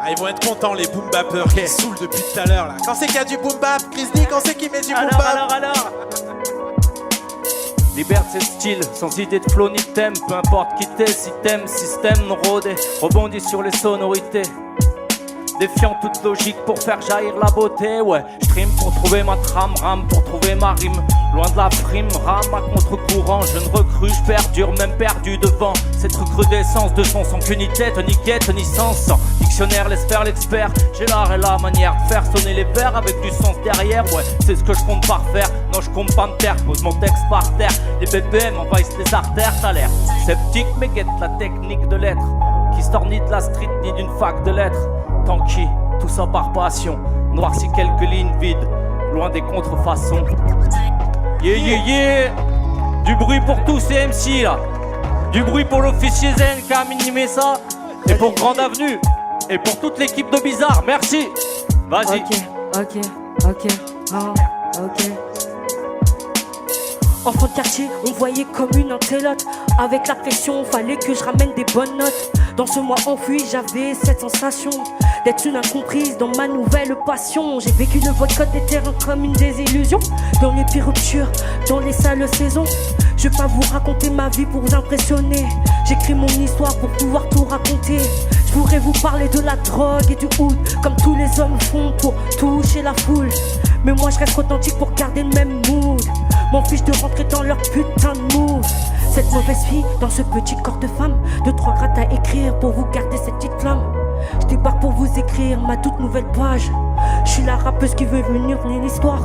Ah, ils vont être contents les boom bappers qui saoulent depuis tout à l'heure là. Quand c'est qu'il y a du boom bap, Chris dit quand c'est qu'il met du boom bap. Alors Liberté style, sans idée de flow ni de thème. Peu importe qui t'es, si t'aimes, système non rodé. Rebondis sur les sonorités, défiant toute logique pour faire jaillir la beauté. Ouais, je trime pour trouver ma trame, rame pour trouver ma rime. Loin de la frime, rame à contre-courant. Je ne recrue, je perdure, même perdu devant cette recrudescence de son sans qu'une ni tête, ni quête, ni sens. Dictionnaire laisse faire l'expert. J'ai l'art et la manière de faire sonner les vers avec du sens derrière. Ouais, c'est ce que je compte par faire. Non, je compte pas me taire, pose mon texte par terre. Les BPM envahissent les artères, t'as l'air sceptique, mais guette la technique de l'être. Qui sort ni de la street, ni d'une fac de lettres. Tanky, tout ça par passion. Noirci quelques lignes vides, loin des contrefaçons. Yeah, yeah, yeah. Du bruit pour tous ces MC là. Du bruit pour l'officier Zen qui a animé ça. Et pour Grande Avenue. Et pour toute l'équipe de Bizarre. Merci. Vas-y. Ok. Enfant de quartier, on voyait comme une antélope. Avec la pression, fallait que je ramène des bonnes notes. Dans ce mois enfui, j'avais cette sensation d'être une incomprise dans ma nouvelle passion. J'ai vécu le boycott des terrains comme une désillusion. Dans les pires ruptures, dans les sales saisons. Je vais pas vous raconter ma vie pour vous impressionner. J'écris mon histoire pour pouvoir tout raconter. Je pourrais vous parler de la drogue et du hood, comme tous les hommes font pour toucher la foule. Mais moi je reste authentique pour garder le même mood. M'en fiche de rentrer dans leur putain de move. Cette mauvaise fille dans ce petit corps de femme. 2-3 grattes à écrire pour vous garder cette petite flamme. Je débarque pour vous écrire ma toute nouvelle page. Je suis la rappeuse qui veut venir tenir l'histoire.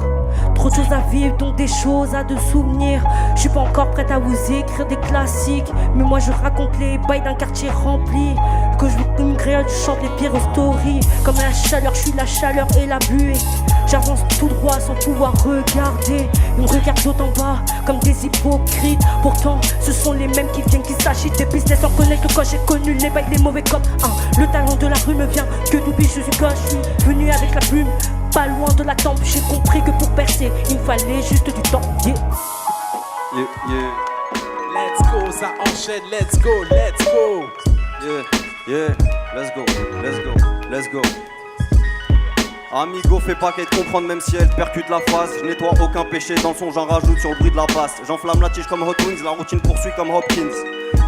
Trop de choses à vivre, dont des choses à de souvenirs. Je suis pas encore prête à vous écrire des classiques, mais moi je raconte les bails d'un quartier rempli. Que je vous une créole, je chante les pires stories. Comme la chaleur, je suis la chaleur et la buée. J'avance tout droit sans pouvoir regarder. Ils me regardent d'autant en bas comme des hypocrites. Pourtant ce sont les mêmes qui viennent, qui s'agitent des business sans connaître le coche. J'ai connu les bails, les mauvais cops. Le talent de la rue me vient que d'oubli, je suis gauche. Je suis venu avec la plume, pas loin de la tempe. J'ai compris que pour percer, il me fallait juste du temps. Yeah. Yeah, yeah. Let's go, ça enchaîne, let's go, let's go. Yeah, yeah, let's go, let's go, let's go. Amigo, fais pas qu'elle te comprendre même si elle percute la face. Je nettoie aucun péché dans le son, j'en rajoute sur le bruit de la basse. J'enflamme la tige comme Hot Wings, la routine poursuit comme Hopkins.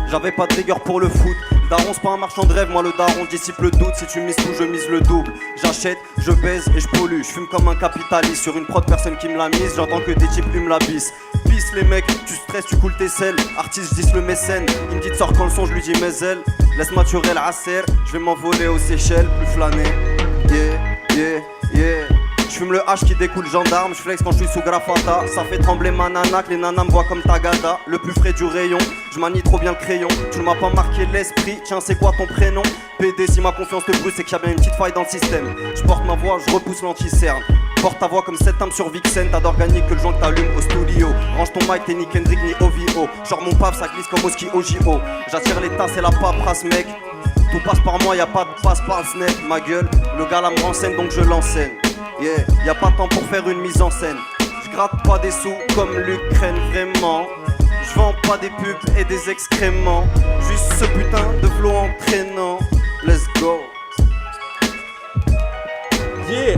J'avais pas de rigueur pour le foot. Daron c'est pas un marchand de rêve, moi le daron dissipe le doute. Si tu mises tout, je mise le double. J'achète, je baise et je pollue. Je fume comme un capitaliste sur une prod, personne qui me l'a mise. J'entends que des types hument la bise. Pisse les mecs, tu stresses, tu coules tes selles. Artiste, je dis le mécène. Il me dit de sortir quand le son, je lui dis mes ailes. Laisse maturer l'asser, je vais m'envoler aux Seychelles, plus flâner. Yeah, yeah, yeah. J'fume le H qui découle gendarme, j'flex quand j'suis sous graffata. Ça fait trembler ma nana, que les nanas me voient comme Tagada. Le plus frais du rayon, j'manie trop bien le crayon. Tu ne m'as pas marqué l'esprit, tiens c'est quoi ton prénom? PD, si ma confiance te brûle, c'est qu'il y a bien une petite faille dans le système. J'porte ma voix, j'repousse l'anti-cerne. Porte ta voix comme cette âme sur Vixen, t'as d'organique que le joint que t'allumes au studio. Range ton mic, t'es ni Kendrick ni OVO. Genre mon paf, ça glisse comme au ski au JO. J'attire les tasses et la paperasse mec. Tout passe par moi, y'a pas de passe par le snap. Ma gueule, le gars là me renseigne donc je l'enseigne. Yeah, y'a pas de temps pour faire une mise en scène. J'gratte pas des sous comme l'Ukraine vraiment. J'vends pas des pubs et des excréments. Juste ce putain de flow entraînant. Let's go. Yeah.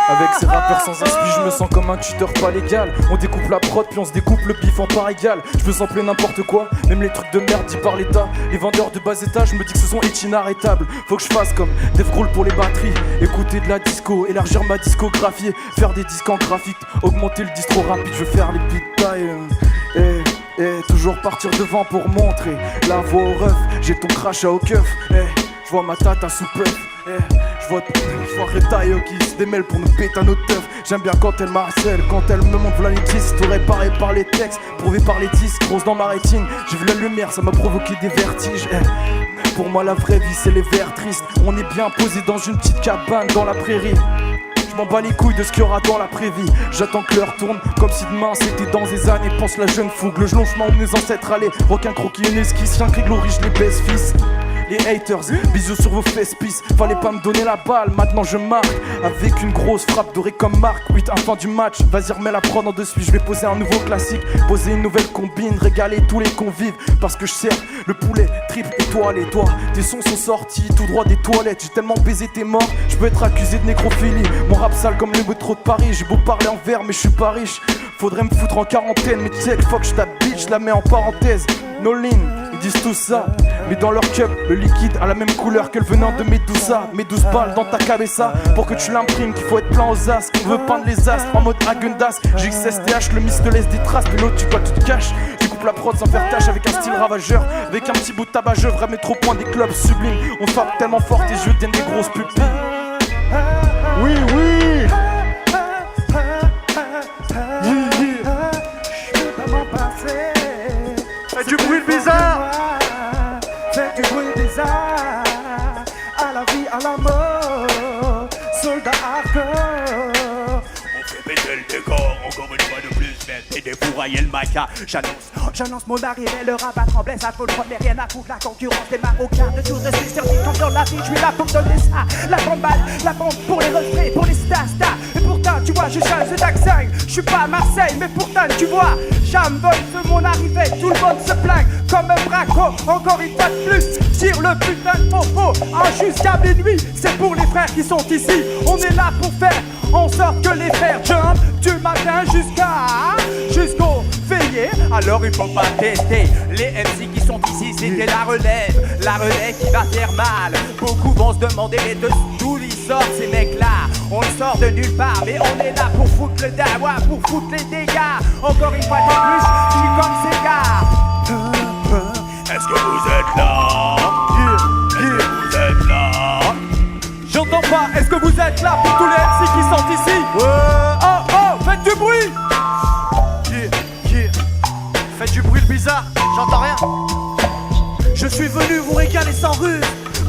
Avec ces rappeurs sans inspi, je me sens comme un tuteur pas légal. On découpe la prod puis on se découpe le bif en part égale. Je peux sampler n'importe quoi, même les trucs de merde dit par l'état. Les vendeurs de bas étage, je me dis que ce sont inarrêtables. Faut que je fasse comme Dave Grohl pour les batteries. Écouter de la disco, élargir ma discographie. Faire des disques en graphite, augmenter le distro rapide. Je veux faire les beats taille. Toujours partir devant pour montrer la voix au ref. J'ai ton crachat au keuf. Je vois ma tata sous puff. Je vois Retaille qui se démêle pour nous péter à notre teuf. J'aime bien quand elle m'harcèle, quand elle me montre v'là les disques. Tout réparé par les textes, prouvé par les disques. Grosse dans ma rétine, j'ai vu la lumière, ça m'a provoqué des vertiges. Pour moi la vraie vie c'est les vers tristes. On est bien posé dans une petite cabane dans la prairie. Je m'en bats les couilles de ce qu'il y aura dans la prévie. J'attends que l'heure tourne comme si demain c'était dans des années. Pense la jeune fougue, le gelonchement où mes ancêtres allaient. Requin croquis, une esquisse, rien que les glories, je les baisse fils. Les haters, bisous sur vos fesses pisses. Fallait pas me donner la balle, maintenant je marque. Avec une grosse frappe dorée comme Marc. 8 à fin du match, vas-y remets la prod en deux suites. Je vais poser un nouveau classique, poser une nouvelle combine. Régaler tous les convives, parce que je sers le poulet triple étoilé. Toi, tes sons sont sortis tout droit des toilettes. J'ai tellement baisé tes morts, je peux être accusé de nécrophilie. Mon rap sale comme le métro de Paris. J'ai beau parler en vers mais je suis pas riche. Faudrait me foutre en quarantaine, mais check, fuck, je bitch, je la mets en parenthèse. No lean, ils disent tout ça, mais dans leur cup, le liquide a la même couleur que le venin de Medusa. Mes 12 balles dans ta cabessa, pour que tu l'imprimes, qu'il faut être plein aux as. On veut peindre les astres en mode Agendas. JXSTH, le miss te laisse des traces, mais l'autre tu dois tout te caches. J'écoupe la prod sans faire tâche avec un style ravageur. Avec un petit bout de tabac, je vrai métro point des clubs sublimes. On frappe tellement fort, tes yeux tiennent des grosses pupilles. Oui, oui. Fais du bruit bizarre. Fais du bruit bizarre. À la vie, à la mort. Soldat hardcore. On fait péter le décor, encore une fois de plus, mais et défourailler le maca. J'annonce mon arrivée, le rabat tremblait, ça trop de mais rien à foutre, la concurrence des Marocains. De tous je suis sur qui dans la vie, je suis là pour donner ça. La balle, la bombe pour les refrains, pour les stars. Et pourtant, tu vois, je change d'accent. Je suis pas à Marseille, mais pourtant, tu vois, j'envole sur mon arrivée, tout le monde se plaint. Comme un braco, encore une fois de plus. Tire le putain de faux en jusqu'à minuit. C'est pour les frères qui sont ici. On est là pour faire en sorte que les frères jump du matin jusqu'au veillé. Alors il faut pas tester. Les MC qui sont ici, c'était la relève qui va faire mal. Beaucoup vont se demander mais d'où ils sortent ces mecs-là. On le sort de nulle part, mais on est là pour foutre le dawa, pour foutre les dégâts. Encore une fois de plus, je suis comme ces gars. Est-ce que vous êtes là? Est-ce que vous êtes là? J'entends pas, est-ce que vous êtes là pour tous les MC qui sont ici? Oh, faites du bruit! Faites du bruit bizarre, j'entends rien. Je suis venu vous régaler sans ruse.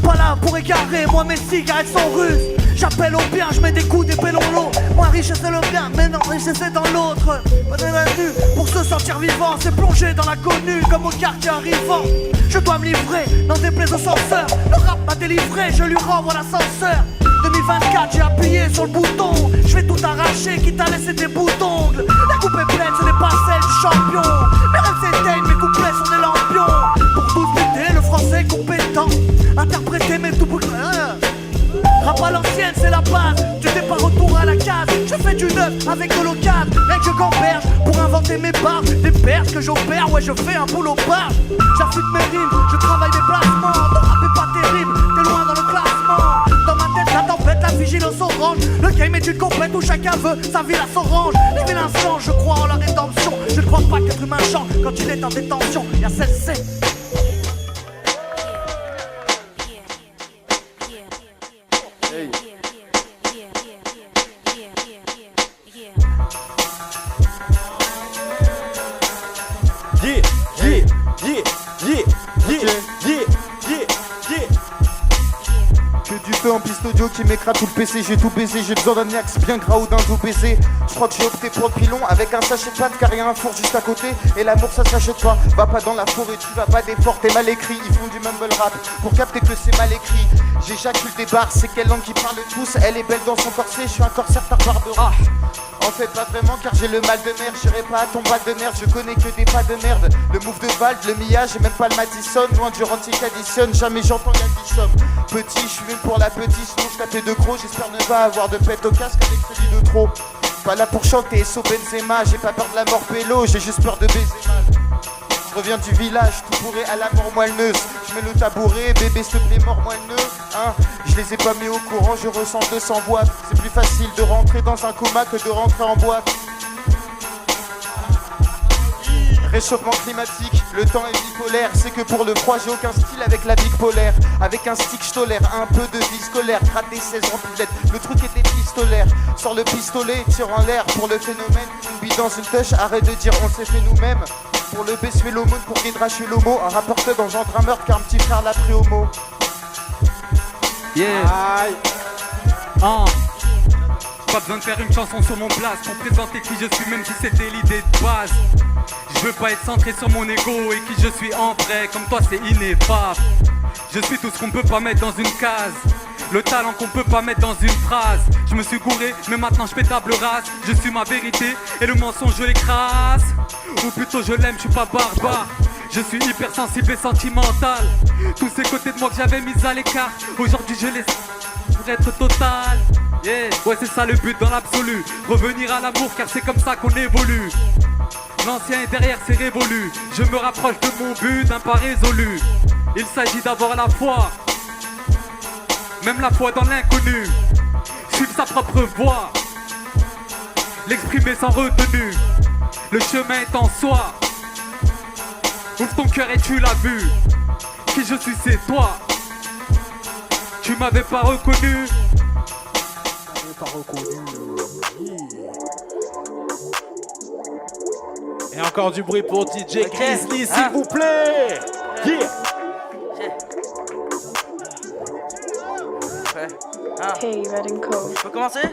Pas là pour égarer, moi mes cigarettes sont russes. J'appelle au bien, je mets des coups d'épée dans l'eau. Moi riche c'est le bien, mais non riche c'est dans l'autre. Pour se sentir vivant, c'est plonger dans l'inconnu comme au quartier arrivant. Je dois me livrer dans des plaies au censeur. Le rap m'a délivré, je lui renvoie l'ascenseur. 2024, j'ai appuyé sur le bouton. Je vais tout arracher, quitte à laisser des boutons. La coupe est pleine, ce n'est pas celle du champion. Mes rêves s'éteignent, mes couplets sont des lampions. Pour tous péter, le français compétent. Interpréter mes tout boucles. Rap à l'ancienne, c'est la base. Tu t'es pas retour à la case. Je fais du neuf avec de l'occasion. Rien que je gamberge pour inventer mes barres. Des perches que j'opère, ouais, je fais un boulot barge. J'affûte mes rimes, je travaille mes placements. Ton rap est pas terrible, t'es loin dans le classement. Dans ma tête, la tempête, la vigilance orange. Le game est une compète où chacun veut sa vie à s'orange. Les vilains changent, je crois en la rédemption. Je ne crois pas qu'être humain chante quand il est en détention. Y'a celle-ci. Que du feu en piste audio qui m'écrase tout le PC. J'ai tout baisé, j'ai besoin d'un axe bien gras ou d'un dos baisé. Je crois que j'ai opté pour le pilon avec un sachet de pâte car y'a un four juste à côté. Et l'amour ça s'achète pas. Va pas dans la forêt, tu vas pas d'effort, t'es mal écrit. Ils font du mumble rap pour capter que c'est mal écrit. J'éjacule des barres, c'est quelle langue qui parle tous. Elle est belle dans son corset, je suis un corsaire par Barbera. En fait pas vraiment car j'ai le mal de mer. J'irai pas à ton bal de merde, je connais que des pas de merde. Le move de Vald, le Mia, j'ai même pas le Madison. Loin du rentier qu'additionne, jamais j'entends y'a 10 sommes. Petit, je suis même pour la petite, sinon je tapais de gros. J'espère ne pas avoir de pète au casque avec celui de trop. Pas là pour chanter, so Benzema. J'ai pas peur de la mort pélo, j'ai juste peur de baiser mal. Je reviens du village, tout bourré à la mort moelleuse. Je mets le tabouret, bébé s'il te plaît mort moelleux. Hein, je les ai pas mis au courant, je ressens 200 boîtes. C'est plus facile de rentrer dans un coma que de rentrer en boîte. Réchauffement climatique, le temps est bipolaire. C'est que pour le froid j'ai aucun style avec la big polaire. Avec un stick je tolère un peu de vie scolaire. Gratter 16 remplilettes, le truc était pistolaire. Sors le pistolet, tire en l'air pour le phénomène. Une bille dans une touche, arrête de dire on s'est fait nous-mêmes. Pour le baisse fait l'aumône, pour Gindrach et l'homo. Un rappeur thug engendre un meurtre car un petit frère l'a pris homo. Yeah. Pas besoin de faire une chanson sur mon place pour présenter qui je suis, même si c'était l'idée de base. Je veux pas être centré sur mon ego et qui je suis en vrai, comme toi c'est ineffable. Je suis tout ce qu'on peut pas mettre dans une case, le talent qu'on peut pas mettre dans une phrase. Je me suis gouré, mais maintenant je fais table rase. Je suis ma vérité et le mensonge je l'écrase. Ou plutôt je l'aime, je suis pas barbare. Je suis hypersensible et sentimental. Tous ces côtés de moi que j'avais mis à l'écart, aujourd'hui je les pour être total. Yeah, ouais c'est ça le but dans l'absolu. Revenir à l'amour car c'est comme ça qu'on évolue. L'ancien est derrière, c'est révolu. Je me rapproche de mon but d'un pas résolu. Il s'agit d'avoir la foi, même la foi dans l'inconnu. Suivre sa propre voie, l'exprimer sans retenue. Le chemin est en soi. Ouvre ton cœur et tu l'as vu. Qui je suis c'est toi. Tu m'avais pas reconnu. Et encore du bruit pour DJ Grizzly, s'il vous plaît. Yeah. Hey, Red and Co. Je peux commencer?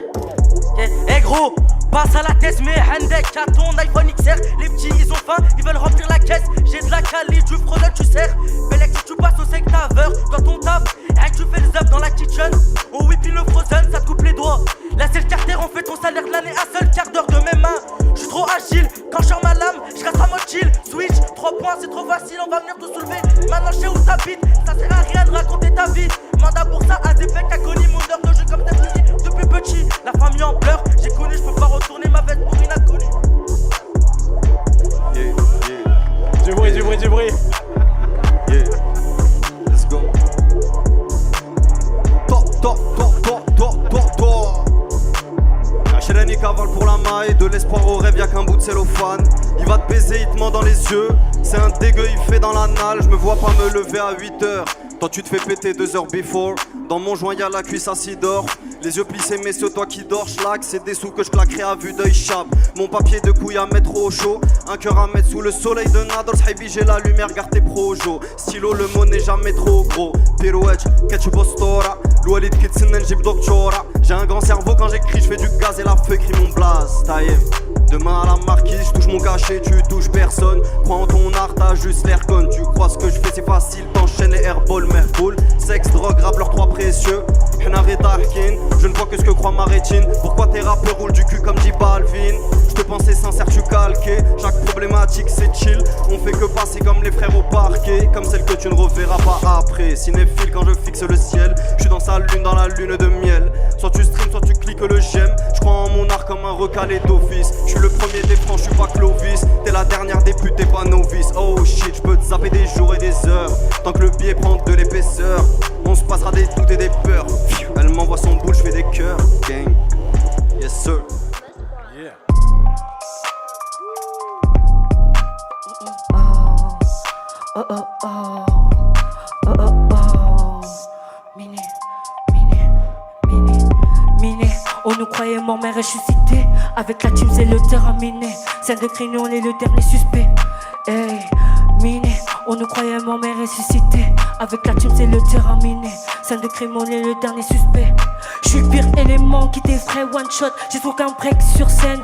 Ok, hey gros, passe à la tête, mais Handek, à ton iPhone XR. Les petits ils ont faim, ils veulent remplir la caisse. J'ai de la cali, du frozen, tu sers. Bellec, si tu passes au sectaveur, dans ton taf, rien que tu fais les œufs dans la kitchen. On whippy le frozen, ça te coupe les doigts. Là c'est le carter, on fait ton salaire de l'année à seul quart d'heure de mes mains. J'suis trop agile, quand je ma lame, je reste en mode chill. Switch, 3 points, c'est trop facile, on va venir te soulever. Maintenant je sais où t'habites, ça sert à rien de raconter ta vie. Mandat pour ça, à des faits qu'a connu mon heure de jeu comme t'es fini depuis petit. La famille en pleurs, j'ai connu, je peux pas retourner ma veste pour une inconnue. Yeah, yeah. Du bruit, du bruit, du bruit. Yeah. Let's go. Chelani cavale pour la maille, de l'espoir au rêve, y'a qu'un bout de cellophane. Il va te baiser, il te ment dans les yeux. C'est un dégueu, il fait dans l'anal. Je me vois pas me lever à 8h. Toi tu te fais péter 2 heures before. Dans mon joint y'a la cuisse assis d'or. Les yeux plissés messieurs, toi qui dors, schlag. C'est des sous que je claquerai à vue d'œil chab. Mon papier de couille à mettre au chaud. Un cœur à mettre sous le soleil de Nador. Saibi j'ai la lumière, garde tes projos. Stylo le mot n'est jamais trop gros. Pirouette, ketchup postora. L'oualid kitsinen j'ai doctora. J'ai un grand cerveau quand j'écris, je fais du gaz et la feu crie mon blaze. Taïm. Demain à la marquise, je touche mon cachet, tu touches personne. Crois en ton art, t'as juste l'air con. Tu crois ce que je fais, c'est facile, t'enchaînes les airball, merboul. Sexe, drogue, rap, leurs 3 précieux. Je ne vois que ce que croit ma rétine. Pourquoi tes rappeurs roulent du cul comme dit Balvin? Je te pensais sincère, tu calqué. Chaque problématique c'est chill. On fait que passer comme les frères au parquet, comme celle que tu ne reverras pas après. Cinéphile quand je fixe le ciel, je suis dans sa lune, dans la lune de miel. Soit tu stream, soit tu cliques le j'aime. Je crois en mon art comme un recalé d'office. Je suis le premier des francs, je suis pas Clovis. T'es la dernière des putes, t'es pas novice. Oh shit, je peux te zapper des jours et des heures. Tant que le billet prend de l'épaisseur, on se passera des doutes et des peurs. Elle m'envoie son boule, je fais des cœurs. Gang, yes sir. Yeah. Oh oh oh, oh oh oh, Miné, Miné, Miné, Miné. On nous croyait mort mais ressuscité. Avec la team c'est le terrain miné. Celle de Crignon on est le dernier suspect. Hey, Miné. On nous croyait mort mais ressuscité. Avec la team c'est le terrain miné. Celle de Crignon on est le dernier suspect. J'suis le pire élément qui t'effraie one shot. J'ai aucun break sur scène.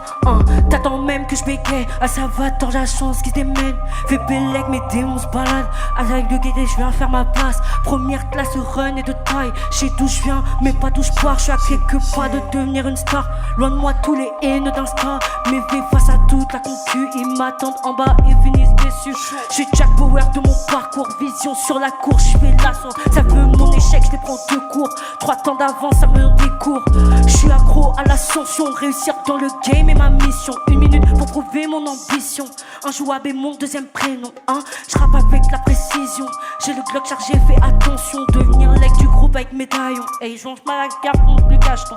T'attends même que je bégaye. À ça va, t'as la chance qui se démène. Fais bellec, mes démons se baladent. Avec le guidé, je viens faire ma place. Première classe, run et de taille. J'sais d'où je viens, mais pas d'où je pars. J'suis à quelques pas de devenir une star. Loin de moi tous les haineux d'Insta. Mais vais face à toute la concu. Ils m'attendent en bas et finissent déçus. J'suis Jack Power de mon parcours. Vision sur la cour, j'fais l'assaut. Ça veut mon échec, j'les prends 2 cours. 3 temps d'avance, ça me des cours. J'suis accro à l'ascension. Réussir dans le game est ma mission. 1 minute pour prouver mon ambition. Injouable est mon deuxième prénom. J'rappe avec la précision. J'ai le Glock chargé, fais attention. Devenir l'aigle du groupe avec médaillon. Et j'mange mal à la garde, on plus cacheton.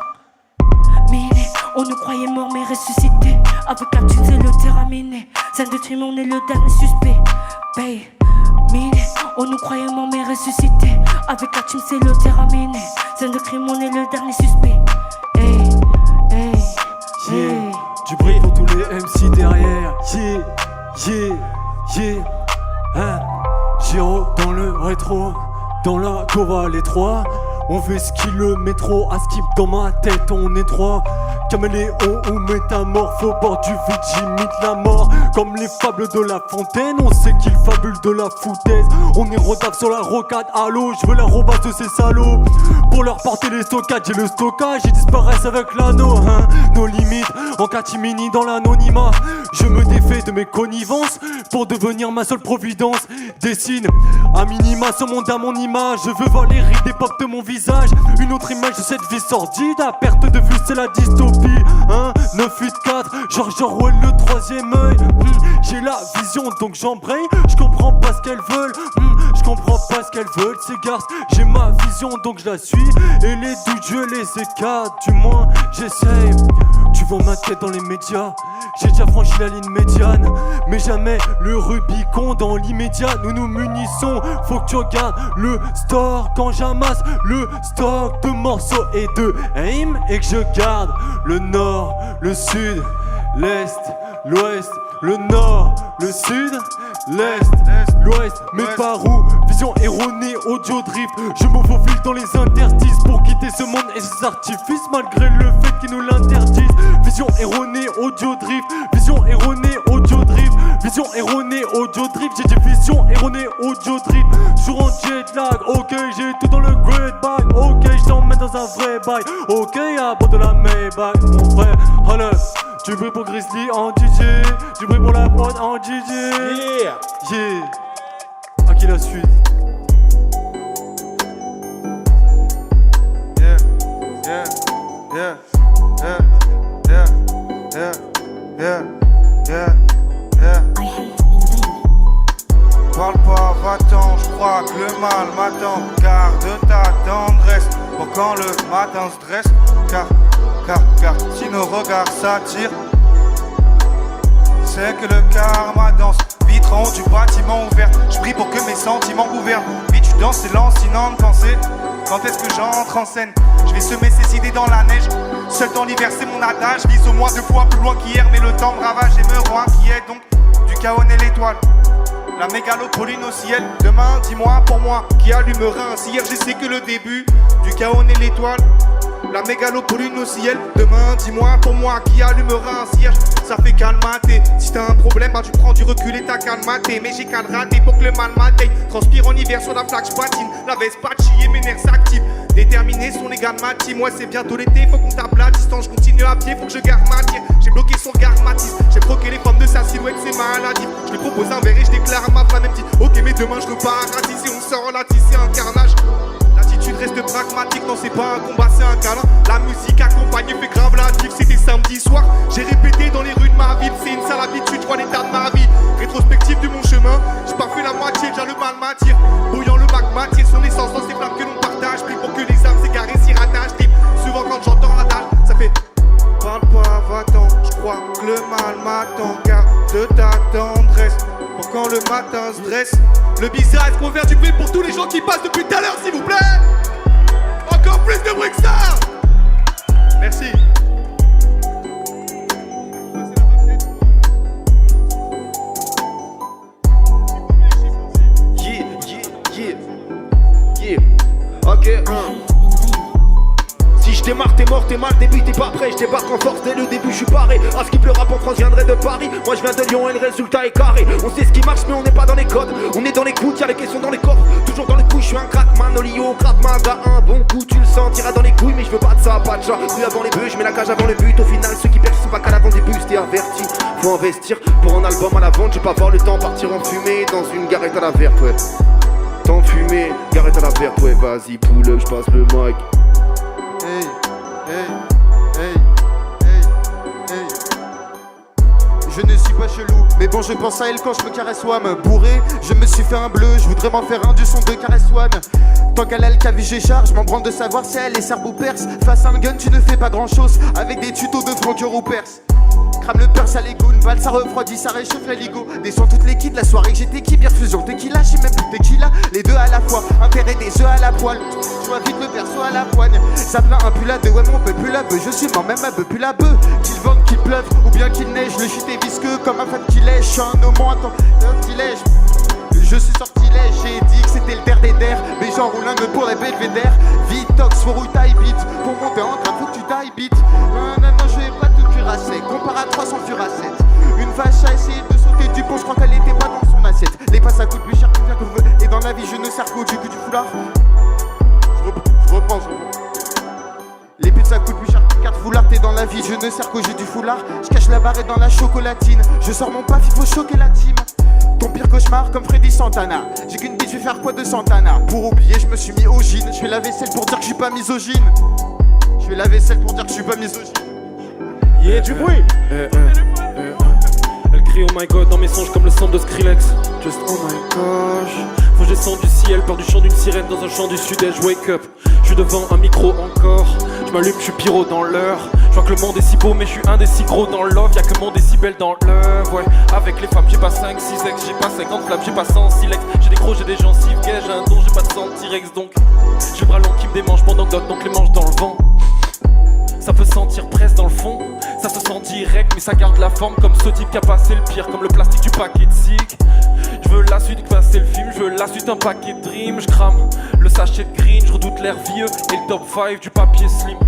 Miné, on nous croyait mort mais ressuscité. Avec la thune c'est le terrain miné. Scène de crime on est le dernier suspect. Bay, miné, on nous croyait mort mais ressuscité. Avec la thune c'est le terrain miné. Scène de crime on est le dernier suspect. Hey, hey, yeah. hey. Du bruit pour tous les MC derrière. Yeah, yeah, yeah. Hein. Giro dans le rétro. Dans la cova les trois. On fait ski le métro, à skip dans ma tête, on est droit. Caméléon ou métamorphe, au bord du vide, j'imite la mort. Comme les fables de La Fontaine, on sait qu'ils fabulent de la foutaise. On est rodave sur la rocade, allô, je veux la robasse de ces salauds. Pour leur porter les stockades, j'ai le stockage, ils disparaissent avec l'anneau, hein. Nos limites, en catimini dans l'anonymat. Je me défais de mes connivences, pour devenir ma seule providence. Dessine, à minima, ce monde à mon image. Je veux voir les rides d'époque de mon visage. Une autre image de cette vie sordide. À perte de vue c'est la dystopie, hein. 9-8-4, George Orwell le 3e œil. J'ai la vision donc j'embraye. Je comprends pas ce qu'elles veulent. Je comprends pas ce qu'elles veulent ces garces. J'ai ma vision donc je la suis. Et les doutes je les écarte. Du moins j'essaye. Tu vois ma tête dans les médias. J'ai déjà franchi la ligne médiane. Mais jamais le Rubicon dans l'immédiat. Nous nous munissons. Faut que tu regardes le store quand j'amasse le stock de morceaux et de aim. Et que je garde le nord, le sud, l'est, l'ouest. Le nord, le sud, l'est, l'ouest. Mais par où? Vision erronée, audio drift. Je me faufile dans les interstices pour quitter ce monde et ses artifices. Malgré le fait qu'ils nous l'interdisent. Vision erronée, audio drift. Vision erronée, audio drift. Vision erronée, audio drift. J'ai dit vision erronée, audio drift. Sur un jet lag, ok, j'ai tout dans le great bag. Ok, je t'emmène dans un vrai bail. Ok, à bord de la Maybach, mon frère. Hello. Du bruit pour Grizzly en DJ, du bruit pour la prod en DJ. Yeah, yeah. À qui la suite? Yeah, yeah, yeah, yeah, yeah, yeah, yeah, yeah, yeah. Parle pas, va-t'en, je crois que le mal m'attend. Garde ta tendresse pour quand le matin se dresse. Car si nos regards s'attirent, c'est que le karma danse. Vitre en haut du bâtiment ouvert, je prie pour que mes sentiments gouvernent. Vite tu danses, c'est lancinant de penser. Quand est-ce que j'entre en scène? Je vais semer ces idées dans la neige. Seul dans l'hiver c'est mon adage. Vise au moins 2 fois plus loin qu'hier. Mais le temps me ravage et me rend inquiet. Donc du chaos naît l'étoile. La mégalopoline au ciel. Demain dis-moi pour moi qui allumera un cire. Je sais que le début du chaos naît l'étoile. La mégalopole au ciel. Demain, dis-moi pour moi qui allumera un cierge. Ça fait calmater. Si t'as un problème, bah tu prends du recul et t'as calmaté. Mais j'ai qu'à le rater pour que le mal m'atteigne. Transpire en hiver sur la flaque, j'patine. La veste patchie et mes nerfs s'activent. Déterminés sont les gars de ma team. Moi c'est bientôt l'été, faut qu'on tape la distance. Je continue à pied, faut que je garde ma tire. J'ai bloqué son regard Matisse. J'ai broqué les formes de sa silhouette, c'est maladif. Je lui propose un verre et je déclare à ma femme. Elle me dit ok mais demain je repars à tisser. On sort là tisser un carnage. L'attitude reste pragmatique, non c'est pas un combat c'est un câlin. La musique accompagnée fait grave la diff. C'était samedi soir, j'ai répété dans les rues de ma ville. C'est une sale habitude, je vois l'état de ma vie. Rétrospective de mon chemin, j'ai pas fait la moitié, déjà le mal m'attire. Bouillant le magma tire son essence dans ces flammes que l'on partage. Puis pour que les âmes s'égarées s'y rattachent. Souvent quand j'entends l'adage, ça fait parle pas, va-t'en, je crois que le mal m'attend. Garde ta tendresse pour quand le matin se dresse. Le bizarre, est-ce qu'on va faire du bruit pour tous les gens qui passent depuis tout à l'heure, s'il vous plaît? Encore plus de bruit que ça. Merci. Ok, Si je démarre, t'es mort, t'es mal, début, t'es pas prêt. Je débarque en force dès le début, je suis paré. À ce qui pleure rap en France, viendrait de Paris. Moi je viens de Lyon et le résultat est carré. On sait ce qui marche, mais on n'est pas dans les codes. On est dans les coudes, y'a les questions dans les corps. Toujours dans les couilles, je suis un crackman, Olio, Maga. Un bon coup, tu le sentiras dans les couilles, mais je veux pas de ça, pas de chat. Plus avant les bœufs, je mets la cage avant le but. Au final, ceux qui perdent, sont pas qu'à l'avant des bus, t'es averti. Faut investir pour un album à la vente. J'ai pas voir le temps partir en fumée dans une garette à la verte, ouais. Temps fumé, garette à la verte, ouais. Vas-y, pull up, je passe le mic. Hey, hey, hey, hey, hey. Je ne suis pas chelou, mais bon je pense à elle quand je me caresse Wam. Bourré, je me suis fait un bleu, je voudrais m'en faire un du son de Caresse One. Tant qu'elle a le cavier charge, je m'en branle de savoir si elle est serbo-perse. Face à un gun tu ne fais pas grand chose, avec des tutos de Franck Euro-Perse. Crame le peur, ça les goûte, une balle, ça refroidit, ça réchauffe la ligo. Descends toutes les kits, la soirée que j'étais qui, bière fusion, tequila, j'ai même plus tequila. Les deux à la fois, intérêt des œufs à la poêle. Tu vois vite le perso à la poigne. Ça plaint un pull à deux, ouais mon peu plus la bœuf. Je suis moi-même un peu plus la bœuf. Qu'il vente, qu'il pleuve, ou bien qu'il neige. Le shit est visqueux comme un fan qui lèche. Je suis un homme, attends, sortilège. Je suis sortilège, j'ai dit que c'était le der des der. Mais j'en roule un nœud pour les belvédères. Vitox, faut rouille taille bite. Pour monter en train, faut que tu tailles bite. Non, je vais pas te cuirasser. Compare à 300 furacette. Une vache a essayé de sauter du pont, je crois qu'elle était pas dans son assiette. Les passes à coûtent plus cher que bien que vous. Et dans la vie, je ne sers qu'au du foulard. Je reprends. Les putes ça coûte plus cher que 4 foulards. T'es dans la vie, je ne sers qu'au jeu du foulard. Je cache la barrette dans la chocolatine. Je sors mon paf, il faut choquer la team. Ton pire cauchemar comme Freddy Santana. J'ai qu'une bite, je vais faire quoi de Santana? Pour oublier, je me suis mis au gin. Je fais la vaisselle pour dire que je suis pas misogyne. Je fais la vaisselle pour dire que je suis pas misogyne. Yeah, du bruit. Elle crie oh my god dans mes songes comme le son de Skrillex. Just oh my gosh. Faut que je descende du ciel, peur du chant d'une sirène dans un champ du sud-est. Wake up, je suis devant un micro encore. Je m'allume, je suis pyro dans l'heure. Je vois que le monde est si beau mais je suis un des si gros dans l'offre. Y'a que mon décibel dans l'œuvre, ouais. Avec les femmes j'ai pas 5, 6 ex, j'ai pas 50 flammes, j'ai pas 100 silex. J'ai des crocs, j'ai des gencives gays, j'ai un don, j'ai pas de sentirex. Donc j'ai le bras long qui me démange pendant que d'autres donc les manches dans le vent. Ça peut sentir presse dans le fond, ça se sent direct mais ça garde la forme comme ce type qui a passé le pire, comme le plastique du paquet de zig. Je veux la suite que passer le film, je veux la suite un paquet de dream. Je crame le sachet de green, je redoute l'air vieux et le top 5 du papier slim.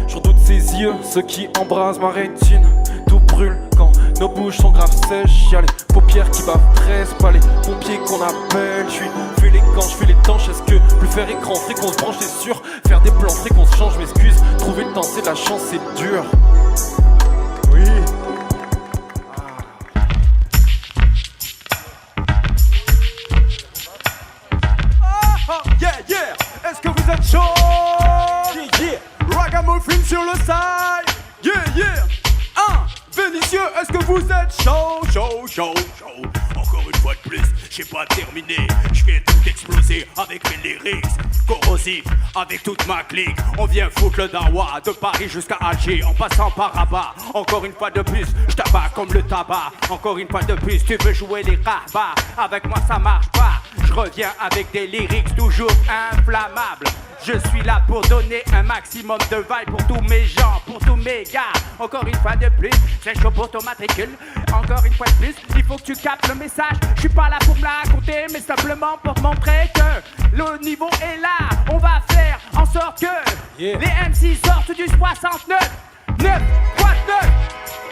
Je redoute ses yeux, ceux qui embrasent ma rétine. Tout brûle quand nos bouches sont graves sèches. Y'a les paupières qui bavent 13, pas les pompiers qu'on appelle. Je suis élégant, je fais les tanches. Est-ce que plus faire écran, fréquence branche, c'est sûr. Faire des plans, fréquence change, m'excuse. Trouver le temps, c'est de la chance, c'est dur. Oui. Yeah, yeah. Est-ce que vous êtes chaud? Yeah, yeah. Ragamuffin sur le side. Yeah, yeah. Vénitieux, est-ce que vous êtes chaud? Chaud, chaud, chaud. Encore une fois de plus, j'ai pas terminé. Je viens tout exploser avec mes lyrics. Corrosif, avec toute ma clique. On vient foutre le dawa de Paris jusqu'à Alger, en passant par Rabat. Encore une fois de plus, je tabac comme le tabac. Encore une fois de plus, tu veux jouer les rabats. Avec moi ça marche pas. Je reviens avec des lyrics toujours inflammables. Je suis là pour donner un maximum de vibe pour tous mes gens, pour tous mes gars. Encore une fois de plus, c'est chaud pour ton matricule. Encore une fois de plus, il faut que tu captes le message. Je suis pas là pour me la raconter, mais simplement pour te montrer que le niveau est là. On va faire en sorte que les MC sortent du 69. 9, 3,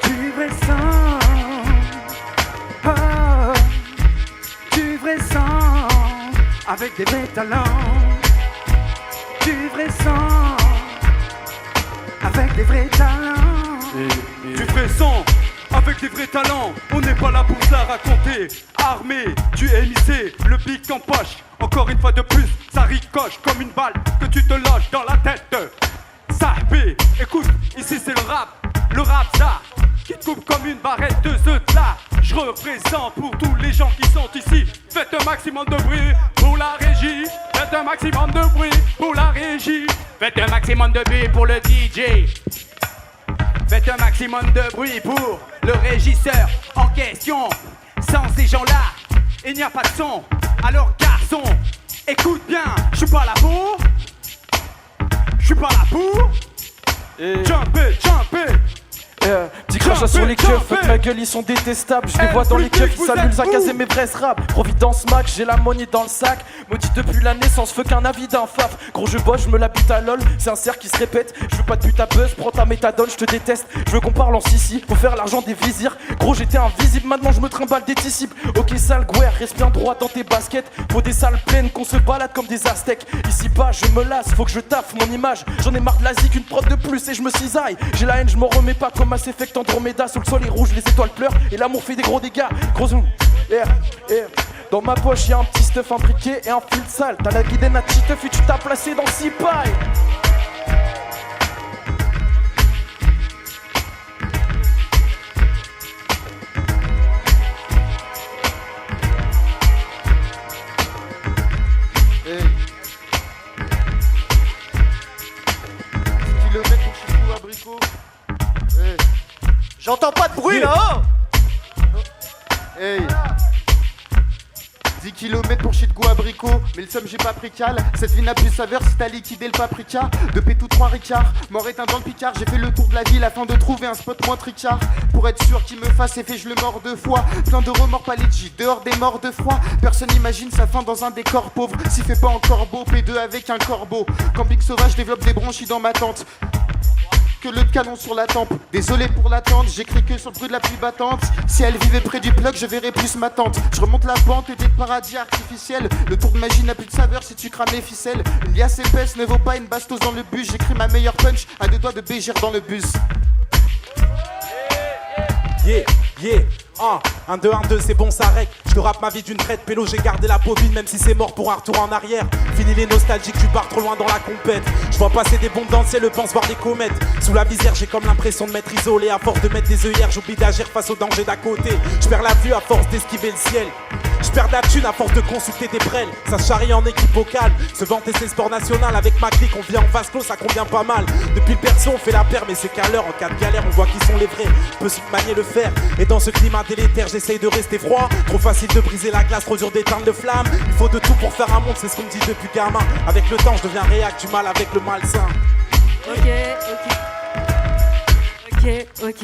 9. Du vrai sang. Oh, du vrai sang. Avec des vrais talents. Du vrai sang. Avec des vrais talents. Du vrai sang, avec des vrais talents. On n'est pas là pour ça raconter. Armé, du MIC, le bic en poche. Encore une fois de plus, ça ricoche comme une balle que tu te loges dans la tête. Sahbé, écoute, ici c'est le rap ça, qui te coupe comme une barrette de zeut là. Je représente pour tous les gens qui sont ici. Faites un maximum de bruit pour la régie. Faites un maximum de bruit pour la régie. Faites un maximum de bruit pour le DJ. Faites un maximum de bruit pour le régisseur en question. Sans ces gens-là, il n'y a pas de son. Alors garçon, écoute bien, je suis pas là pour. Je suis pas là pour. Jumper, jumper. Petit crachat sur les keufs, fuck ma gueule, ils sont détestables. Je les vois dans les keufs, ils s'allument, Zakaz et mes vrais rap. Providence Mac, j'ai la monnaie dans le sac. Maudit depuis la naissance, fuck un avis d'un faf. Gros je bosse, je me la bute à lol, c'est un cercle qui se répète. Je veux pas de but à buzz, prends ta méthadone, je te déteste. Je veux qu'on parle en sissi, faut faire l'argent des vizirs. Gros j'étais invisible, maintenant je me trimballe des disciples. Ok sale guerre, reste bien droit dans tes baskets. Faut des salles pleines, qu'on se balade comme des aztèques. Ici bas, je me lasse, faut que je taffe mon image. J'en ai marre de la zik, une prod de plus et je me cisaille. J'ai la haine, je m'en remets pas comme Mass Effect Andromeda. Sous le sol est rouge, les étoiles pleurent et l'amour fait des gros dégâts. Gros zoom, dans ma poche y'a un petit stuff imbriqué et un fil sale. T'as la guidée à cheat et tu t'as placé dans 6 pailles. Kilomètres pour chez vous, abricot. J'entends pas de bruit là. Hey. 10 km pour shit go abricot, mais le somme j'ai pas pris cal. Cette vie n'a plus saveur si t'as liquidé le paprika. De pétou 3 ricards, mort éteint dans le picard. J'ai fait le tour de la ville afin de trouver un spot moins tricard. Pour être sûr qu'il me fasse effet, je le mords 2 fois. Plein de remords palégi, dehors des morts de froid. Personne n'imagine sa fin dans un décor pauvre. S'il fait pas encore beau, P2 avec un corbeau. Camping sauvage développe des bronchies dans ma tente. Que le canon sur la tempe. Désolé pour l'attente, j'écris que sur le bruit de la pluie battante. Si elle vivait près du plug, je verrais plus ma tante. Je remonte la pente et des paradis artificiels. Le tour de magie n'a plus de saveur si tu crames les ficelles. Une liasse épaisse ne vaut pas une bastos dans le bus. J'écris ma meilleure punch à 2 doigts de bégir dans le bus. Yeah, yeah. 1, 2, 1, 2, c'est bon, ça règle. Je te rappe ma vie d'une traite, pélo, j'ai gardé la bobine, même si c'est mort pour un retour en arrière. Fini les nostalgiques, tu pars trop loin dans la compète. Je vois passer des bombes dans le ciel, pense voir des comètes. Sous la visière, j'ai comme l'impression de m'être isolé. À force de mettre des œillères, j'oublie d'agir face au danger d'à côté. Je perds la vue à force d'esquiver le ciel. Je perds de la thune à force de consulter des brels. Ça se charrie en équipe au calme. Se vanter c'est sport national. Avec ma clique, on vient en vase clos, ça convient pas mal. Depuis le perso, on fait la paire, mais c'est qu'à l'heure, en cas de galère, on voit qui sont les vrais. Peut se manier le fer. Et dans ce climat délétère, j'essaye de rester froid. Trop facile de briser la glace, trop dur d'éteindre le flamme. Il faut de tout pour faire un monde, c'est ce qu'on me dit depuis gamin. Avec le temps, je deviens réac, du mal avec le malsain. Ok.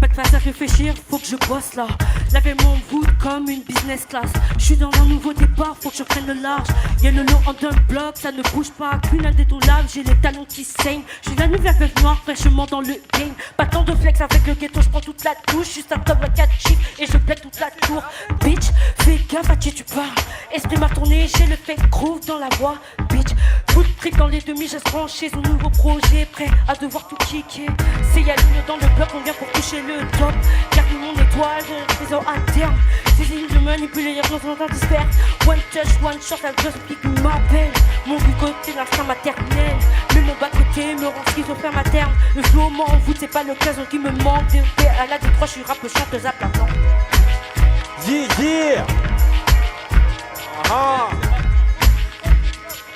Pas de face à réfléchir, faut que je bosse là. Laver mon voûte comme une business class. Je suis dans un nouveau départ, faut que je prenne le large. Y'a le long en d'un bloc, ça ne bouge pas. Qu'une indétournable, j'ai les talons qui saignent. J'ai la nouvelle veuve noire, fraîchement dans le game. Pas tant de flex avec le ghetto, je prends toute la touche. Juste un top à 4 chiffres et je plaque toute la tour. Bitch, fais gaffe à qui tu parles. Esprit m'a tourné, j'ai le fake groove dans la voix. Bitch, full trip dans les demi, je branché son nouveau projet. Prêt à devoir tout kicker. C'est y'a l'une dans le bloc, on vient pour toucher le top. Garde mon étoile, de trésor à terme. Ces lignes de manipuler, y'a besoin d'un disperse. One touch, one shot, I just pick m'appelle. Mon du côté l'instinct maternel. Mais mon bas côté me rend schizophrène à terme. Le flow m'envoûte, c'est pas l'occasion qui me manque. À la Détroit, je suis rap chanteuse à plein temps. Yeah.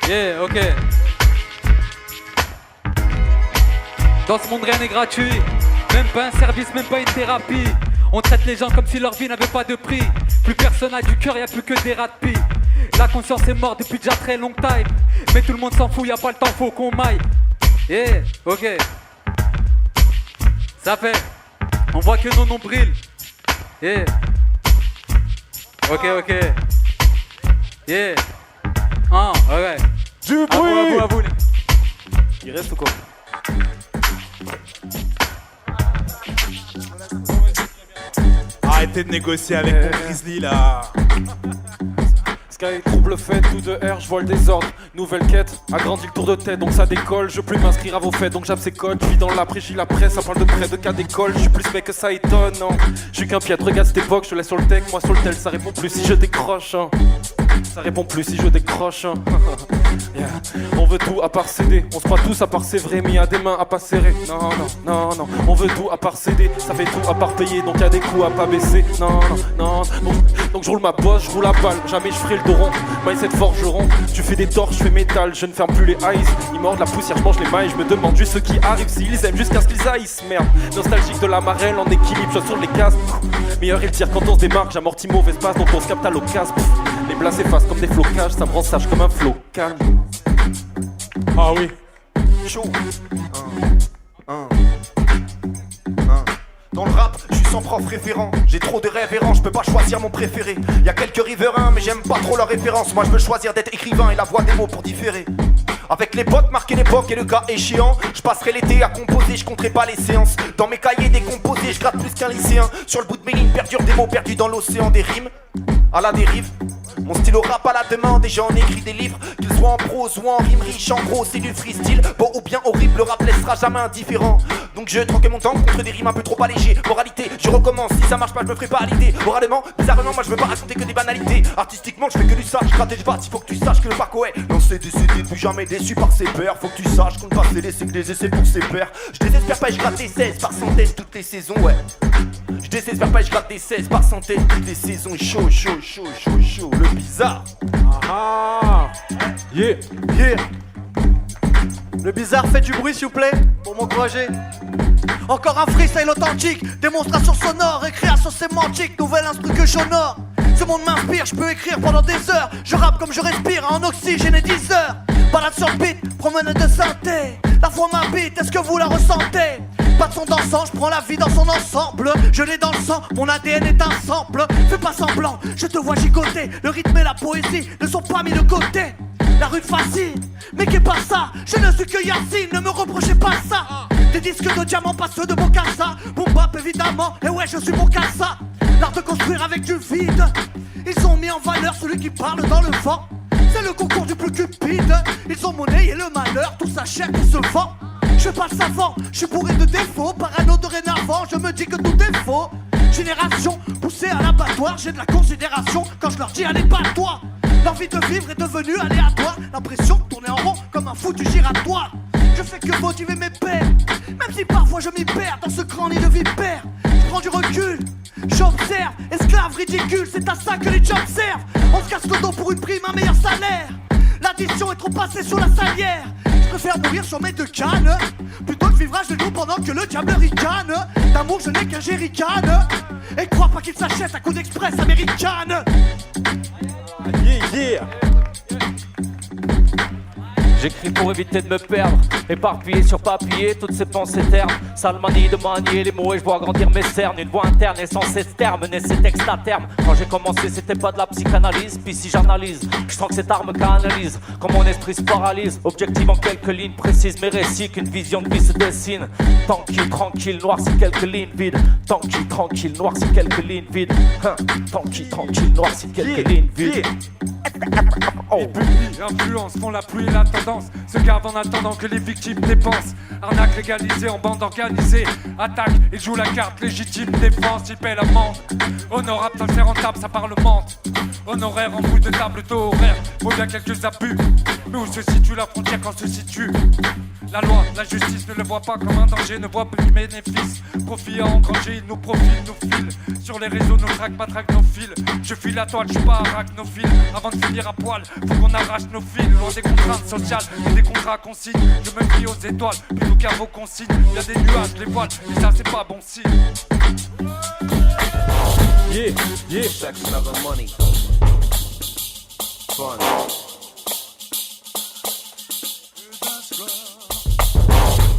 Yeah, ok. Dans ce monde rien n'est gratuit. Même pas un service, même pas une thérapie. On traite les gens comme si leur vie n'avait pas de prix. Plus personne n'a du cœur, y'a plus que des rats de pie. La conscience est morte depuis déjà très long time. Mais tout le monde s'en fout, y'a pas le temps, faut qu'on maille. Yeah, ok. Ça fait. On voit que nos nombrils. Yeah. Ok. Yeah. Ok. Du bruit. À vous. Il reste ou quoi? Arrêtez de négocier avec mon Grizzly là. Sky, trouble fait, tout de R, je vois le désordre. Nouvelle quête, agrandit le tour de tête, donc ça décolle. Je veux plus m'inscrire à vos fêtes, donc j'appe ses codes. Je vis dans l'après-j, la presse, ça parle de près de cas d'école. Je suis plus mec que ça étonne, non. Je suis qu'un piètre, regarde cette époque, je te laisse sur le tech. Moi sur le tel, ça répond plus si je décroche, hein. Ça répond plus si je décroche, hein. Yeah. On veut tout à part céder, on se croit tous à part c'est vrai, mais y'a des mains à pas serrer. Non, non, non, non, on veut tout à part céder, ça fait tout à part payer, donc y'a des coups à pas baisser. Non, non, non, donc je roule ma bosse, je roule la balle, jamais je ferai le dos rond. Mindset forgeron, tu fais des torches, je fais métal, je ne ferme plus les eyes. Ils mordent la poussière, je mange les mailles, je me demande juste ce qui arrive, s'ils aiment jusqu'à ce qu'ils haïssent. Merde, nostalgique de la marelle en équilibre, je sur les casques. Meilleur est le tir quand on se démarque, j'amortis mauvais passe, donc on se capte à l'occasion. Les blas s'effacent comme des flocages, ça me rend sage comme un flot calme. Ah oui. Chaud. Dans le rap, je suis sans prof référent. J'ai trop de références, je peux pas choisir mon préféré. Y'a quelques riverains, mais j'aime pas trop leurs références. Moi je veux choisir d'être écrivain et la voix des mots pour différer. Avec les potes, marquer l'époque et le cas échéant. Je passerai l'été à composer, je compterai pas les séances. Dans mes cahiers décomposés, je gratte plus qu'un lycéen. Sur le bout de mes lignes perdurent des mots perdus dans l'océan des rimes. À la dérive, mon stylo rap à la demande et j'en écris des livres. Qu'ils soient en prose ou en rime riche, en gros c'est du freestyle. Beau ou bien horrible, le rap laissera jamais indifférent. Donc je troquais mon temps contre des rimes un peu trop allégées. Moralité, je recommence, si ça marche pas je me ferai pas à l'idée. Moralement, bizarrement, moi je veux pas raconter que des banalités. Artistiquement je fais que du sage, je gratte et je batte. Il faut que tu saches que le parcours est lancé, décédé, plus jamais déçu par ses pairs. Faut que tu saches qu'on ne va céder, c'est que des essais pour ses pairs. Je désespère pas et je gratte des 16 par centaines toutes les saisons, ouais. Je désespère pas et je gratte des 16 par centaines toutes les saisons. Chaud, chaud, chaud, chaud, chaud, le bizarre. Ah, yeah, yeah. Le bizarre, fait du bruit s'il vous plaît, pour m'encourager. Encore un freestyle authentique, démonstration sonore et création sémantique, nouvel instru que j'honore. Ce monde m'inspire, je peux écrire pendant des heures. Je rappe comme je respire, en oxygène et 10 heures. Balade sur le beat, promenade de synthé. La voix m'habite, est-ce que vous la ressentez? Pas de son dansant, je prends la vie dans son ensemble. Je l'ai dans le sang, mon ADN est un sample. Fais pas semblant, je te vois gigoter. Le rythme et la poésie ne sont pas mis de côté. La rue fascine, mais qu'est pas ça? Je ne suis que Yacine, ne me reprochez pas ça. Des disques de diamants, pas ceux de Bokassa. Boom bap évidemment, et ouais je suis Bokassa. L'art de construire avec du vide. Ils ont mis en valeur celui qui parle dans le vent. C'est le concours du plus cupide. Ils ont monnayé le malheur, tout s'achète et se vend. Je fais pas le savant, je suis bourré de défauts. Parano dorénavant, je me dis que tout est faux. Génération poussée à l'abattoir, j'ai de la considération quand je leur dis allez pas toi. L'envie de vivre est devenue aléatoire. L'impression de tourner en rond comme un foutu giratoire. Je fais que motiver mes pères, même si parfois je m'y perds dans ce grand nid de vipères. Je prends du recul, j'observe, esclave ridicule, c'est à ça que les jobs servent. On se casse le dos pour une prime, un meilleur salaire. L'addition est trop passée sur la salière. Je préfère mourir sur mes deux cannes plutôt que vivre à genoux pendant que le diable ricane. D'amour je n'ai qu'un jerrycan. Et crois pas qu'il s'achète à coup d'express américaine. Yeah, yeah. J'écris pour éviter de me perdre, éparpillé sur papier, toutes ces pensées ternes. Sale manie de manier les mots et je vois grandir mes cernes. Une voix interne est censée terminer ces textes à terme. Quand j'ai commencé c'était pas de la psychanalyse, puis si j'analyse, je sens que cette arme canalise. Quand mon esprit se paralyse, objectif en quelques lignes précises mes récits, qu'une vision de vie se dessine. Tranquille, tranquille, noirci quelques lignes vides. Tranquille, tranquille, noirci quelques lignes vides. Tranquille, tranquille, noirci quelques lignes vides. Les publics influence font la pluie et la tendance. Se gardent en attendant que les victimes dépensent. Arnaque légalisée en bande organisée. Attaque, ils jouent la carte légitime défense. Ils paient l'amende. Honorable, ça le fait rentable, ça parlemente. Honoraire en bout de table, taux horaire. Faut bien quelques abus. Mais où se situe la frontière quand se situe la loi, la justice ne le voit pas comme un danger, ne voit plus de bénéfices. Profit à engranger, ils nous profitent, nous filent. Sur les réseaux, nos traques, matraquent nos fils. Je file la toile, je suis pas arachnophile. Avant de finir à poil, faut qu'on arrache nos fils. Loin des contraintes sociales et des contrats consignes. Je me fie aux étoiles, plutôt qu'à vos consignes. Y'a des nuages, les voiles, et ça c'est pas bon signe. Yeah, yeah. Sex, love and money. Fun.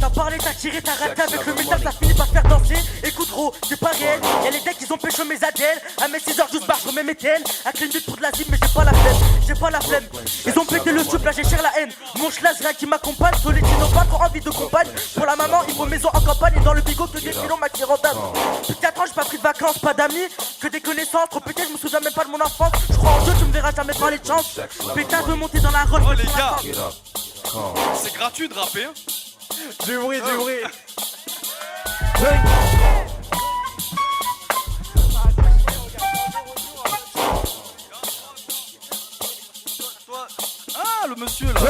T'as parlé, t'as tiré, t'as raté avec le métal, ça finit par te faire danser. Écoute gros, c'est pas réel. Y'a les decks qui ont pécho mes adèles. À mes 6h12 barres, je remets mes TN. Avec une lutte pour de la zip, mais j'ai pas la flemme. J'ai pas la flemme. Ils ont pété le soupe, là j'ai cher la haine. Mon schlass, rien qui m'accompagne. Solitino, pas trop envie de compagne. Pour la maman, il faut maison en campagne. Et dans le bigot, que des filons, ma qui rentable. Depuis 4 ans, j'ai pas pris de vacances, pas d'amis, que des connaissances. Trop pété, je me souviens même pas de mon enfance. Je crois en Dieu, tu me verras jamais parler de chance. Pétain veut monter dans la roche. Oh les gars, c'est gratuit de rapper. Du bruit, du bruit. Ah, le monsieur là.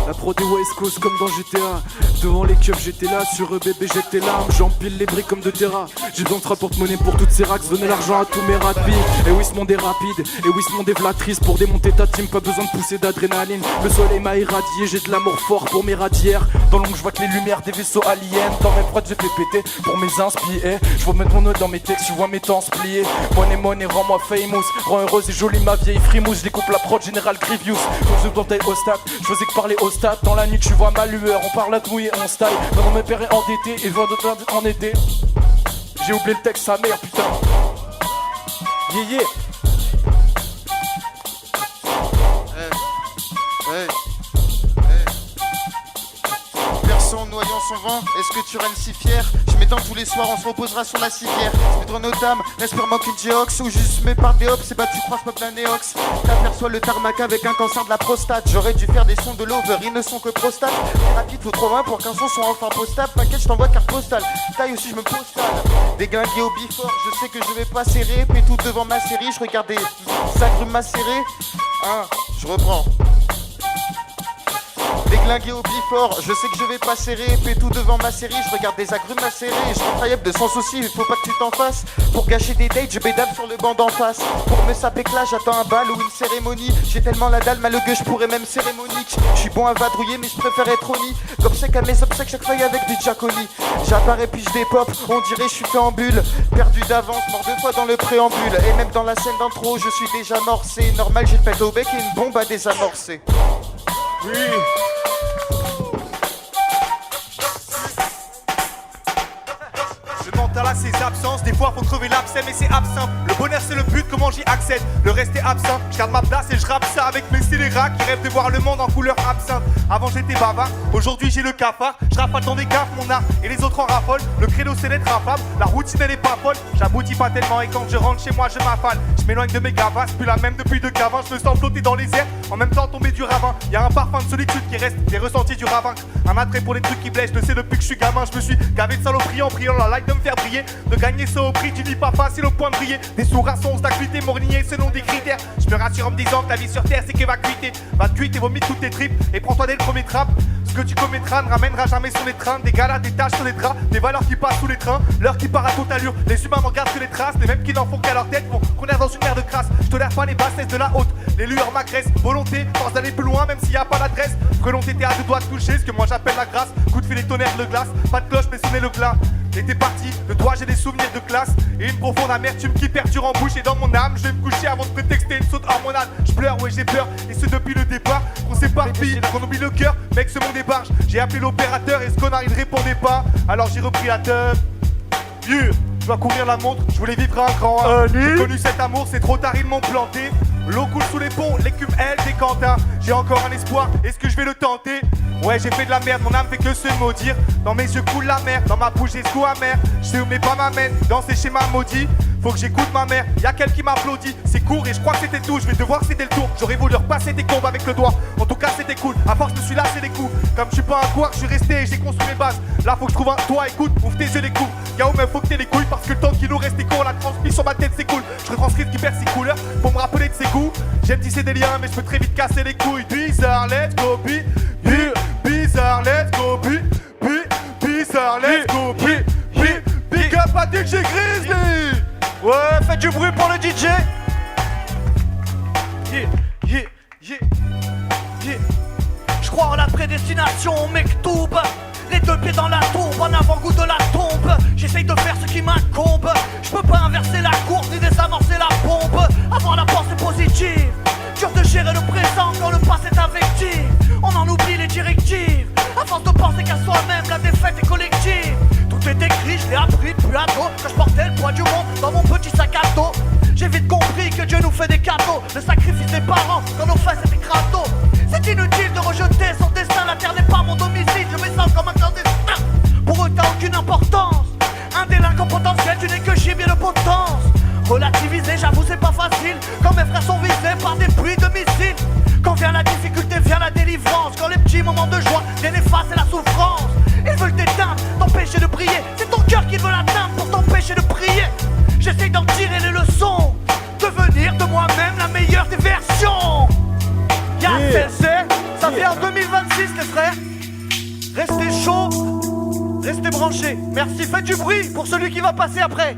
La pro des West Coast comme dans GTA. Devant les keufs j'étais là, sur eux bébé j'étais là. J'empile les briques comme de Terra. J'ai besoin de porte-monnaie pour toutes ces racks. Donner l'argent à tous mes rapides. Et oui ce monde est rapide, et oui ce monde est vlatrice. Pour démonter ta team, pas besoin de pousser d'adrénaline. Le soleil m'a irradié, j'ai de l'amour fort pour mes radières. Dans l'ombre je vois que les lumières des vaisseaux aliens. Dans mes prods j'ai fait péter pour mes inspirés. Je vois mettre mon nœud dans mes textes, tu vois mes temps se plier. Money, rends-moi famous. Rends heureuse et jolie ma vieille frimousse. Je découpe la prod Général Grievous. Donc je dois au stade, je faisais que parler au stade. Dans la nuit tu vois ma lueur, on parle à tout et on style. Maintenant mes pères est endetté et vend en été. J'ai oublié le texte sa mère putain. Yeah. Personne noyant son vent, est-ce que tu règnes si fier? Je m'étends tous les soirs, on se reposera sur la civière. Spudre nos dames, respire-moi qu'une géox. Ou juste me par des hops, c'est battu croise peuple un néox. T'aperçois le tarmac avec un cancer de la prostate. J'aurais dû faire des sons de l'over, ils ne sont que prostate. C'est rapide, faut trop loin pour qu'un son soit enfin postable. T'inquiète, je t'envoie carte postale. Taille aussi, je me postale. Déglingué au bifort, je sais que je vais pas serrer. Puis tout devant ma série, je regardais s'agrume macéré. Je reprends. Déglingué au bifort, je sais que je vais pas serrer. Tout devant ma série, je regarde des agrumes macérés. Je rentre à Yep de sans souci, il faut pas que tu t'en fasses. Pour gâcher des dates, je bédave sur le banc d'en face. Pour me saper que là, j'attends un bal ou une cérémonie. J'ai tellement la dalle, malheureux, je pourrais même cérémonique. Je suis bon à vadrouiller, mais je préfère être honni. Comme c'est qu'à mes obsèques, chaque feuille avec du Giacoli. J'apparais puis je dépop, on dirait je suis fait en bulle. Perdu d'avance, mort 2 fois dans le préambule. Et même dans la scène d'intro, je suis déjà morcé. Normal, j'ai fait au bec et une bombe à désamorcer. Oui. Le mental a ses absences, des fois faut crever l'abcès mais c'est absinthe. Le bonheur c'est le but, comment j'y accède? Le reste est absent, je garde ma place et je rappe ça avec mes scélérats qui rêvent de voir le monde en couleur absinthe. Avant j'étais bavard, aujourd'hui j'ai le cafard. Je rafale dans des gaffes mon art et les autres en raffolent. Le créneau c'est d'être rafable, la routine elle est pas folle. J'aboutis pas tellement et quand je rentre chez moi je m'affale. Je m'éloigne de mes gavasses, plus la même depuis 2 gavins. Je me sens flotter dans les airs, en même temps tomber du ravin. Y'a un parfum de solitude qui reste, des ressentis du ravin. Un attrait pour les trucs qui blessent, je le sais depuis que je suis gamin. Je me suis gavé de saloperie en priant la light de me faire briller. De gagner ça au prix du lit pas facile au point de briller. Des sourds à sens d'acuité mornier selon des critères. Je me rassure en me disant que la vie sur terre c'est qu'évacuité. Va te cuiter et vomis toutes tes tripes et prends-toi dès le premier trap. Ce que tu commettras ne ramènera jamais sur les trains. Des galas, des tâches sur les draps, des valeurs qui passent sous les trains. L'heure qui part à toute allure, les humains n'en gardent que les traces. Les mêmes qui n'en font qu'à leur tête vont qu'on est dans une mer de crasse. Je tolère pas les bassesses de la haute, les lueurs m'agressent. Volonté, force d'aller plus loin même s'il y a pas d'adresse. Que l'on t'était à 2 doigts de toucher, ce que moi j'appelle la grâce. Coup de filet tonnerre de glace, pas de cloche mais sonner le glas. Et t'es parti, de toi j'ai des souvenirs de classe. Et une profonde amertume qui perdure en bouche. Et dans mon âme, je vais me coucher avant de prétexter une saute hormonale. Je pleure, ouais j'ai peur, et ce depuis le départ. Qu'on s'éparpille, qu'on oublie le cœur, mec ce monde est barge. J'ai appelé l'opérateur et ce connard il ne répondait pas. Alors j'ai repris la teuf. Je dois courir la montre, je voulais vivre un grand 1. J'ai connu cet amour, c'est trop tard, ils m'ont planté. L'eau coule sous les ponts, l'écume elle décante. J'ai encore un espoir, est-ce que je vais le tenter? Ouais j'ai fait de la merde, mon âme fait que se maudire. Dans mes yeux coule la mer, dans ma bouche j'ai ce goût amer. Je sais où mes pas m'amènent, dans ces schémas maudits. Faut que j'écoute ma mère, y'a qu'elle qui m'applaudit. C'est court et je crois que c'était tout, je vais devoir céder le tour. J'aurais voulu repasser des courbes avec le doigt. En tout cas c'était cool, à force je me suis lâché les coups. Comme je suis pas un couard, je suis resté et j'ai construit mes bases. Là faut que je trouve un toit, écoute, ouvre tes yeux les coups. Y'a où même faut que t'aies les couilles parce que le temps qu'il nous reste est court. La transmission sur ma tête c'est cool, je retranscris ce qui perd ses couleurs pour me rappeler de ses goûts. J'aime tisser des liens mais je peux très vite casser les couilles. Bizarre, let's go, bizarre, let's go, bizarre, let's go, big up à DJ Grizzly. Ouais, faites du bruit pour le DJ. Je crois en la prédestination, Mektoub. Les 2 pieds dans la tombe, en avant-goût de la tombe. J'essaye de faire ce qui m'incombe. Je peux pas inverser la courbe ni désamorcer la bombe. Avoir la pensée positive. Dur de gérer le présent quand le passé est invectif. On en oublie les directives. À force de penser qu'à soi-même, la défaite le sacrifice des parents quand nos fesses étaient crado. C'est inutile de rejeter son destin, la terre n'est pas mon domicile, je me sens comme un clandestin. Pour eux t'as aucune importance, un délinquant potentiel, tu n'es que gibier de potence. Relativiser, j'avoue c'est pas facile, quand mes frères sont visés par des pluies de missiles. Quand vient la difficulté, vient la délivrance, quand les petits moments de joie viennent effacer la souffrance. Ils veulent t'éteindre, t'empêcher de prier, c'est ton cœur qu'ils veulent atteindre pour t'empêcher de prier. J'essaye d'en tirer les leçons, devenir de moi-même la meilleure des versions. Ça vient en 2026 les frères. Restez chauds, restez branchés. Merci, faites du bruit pour celui qui va passer après.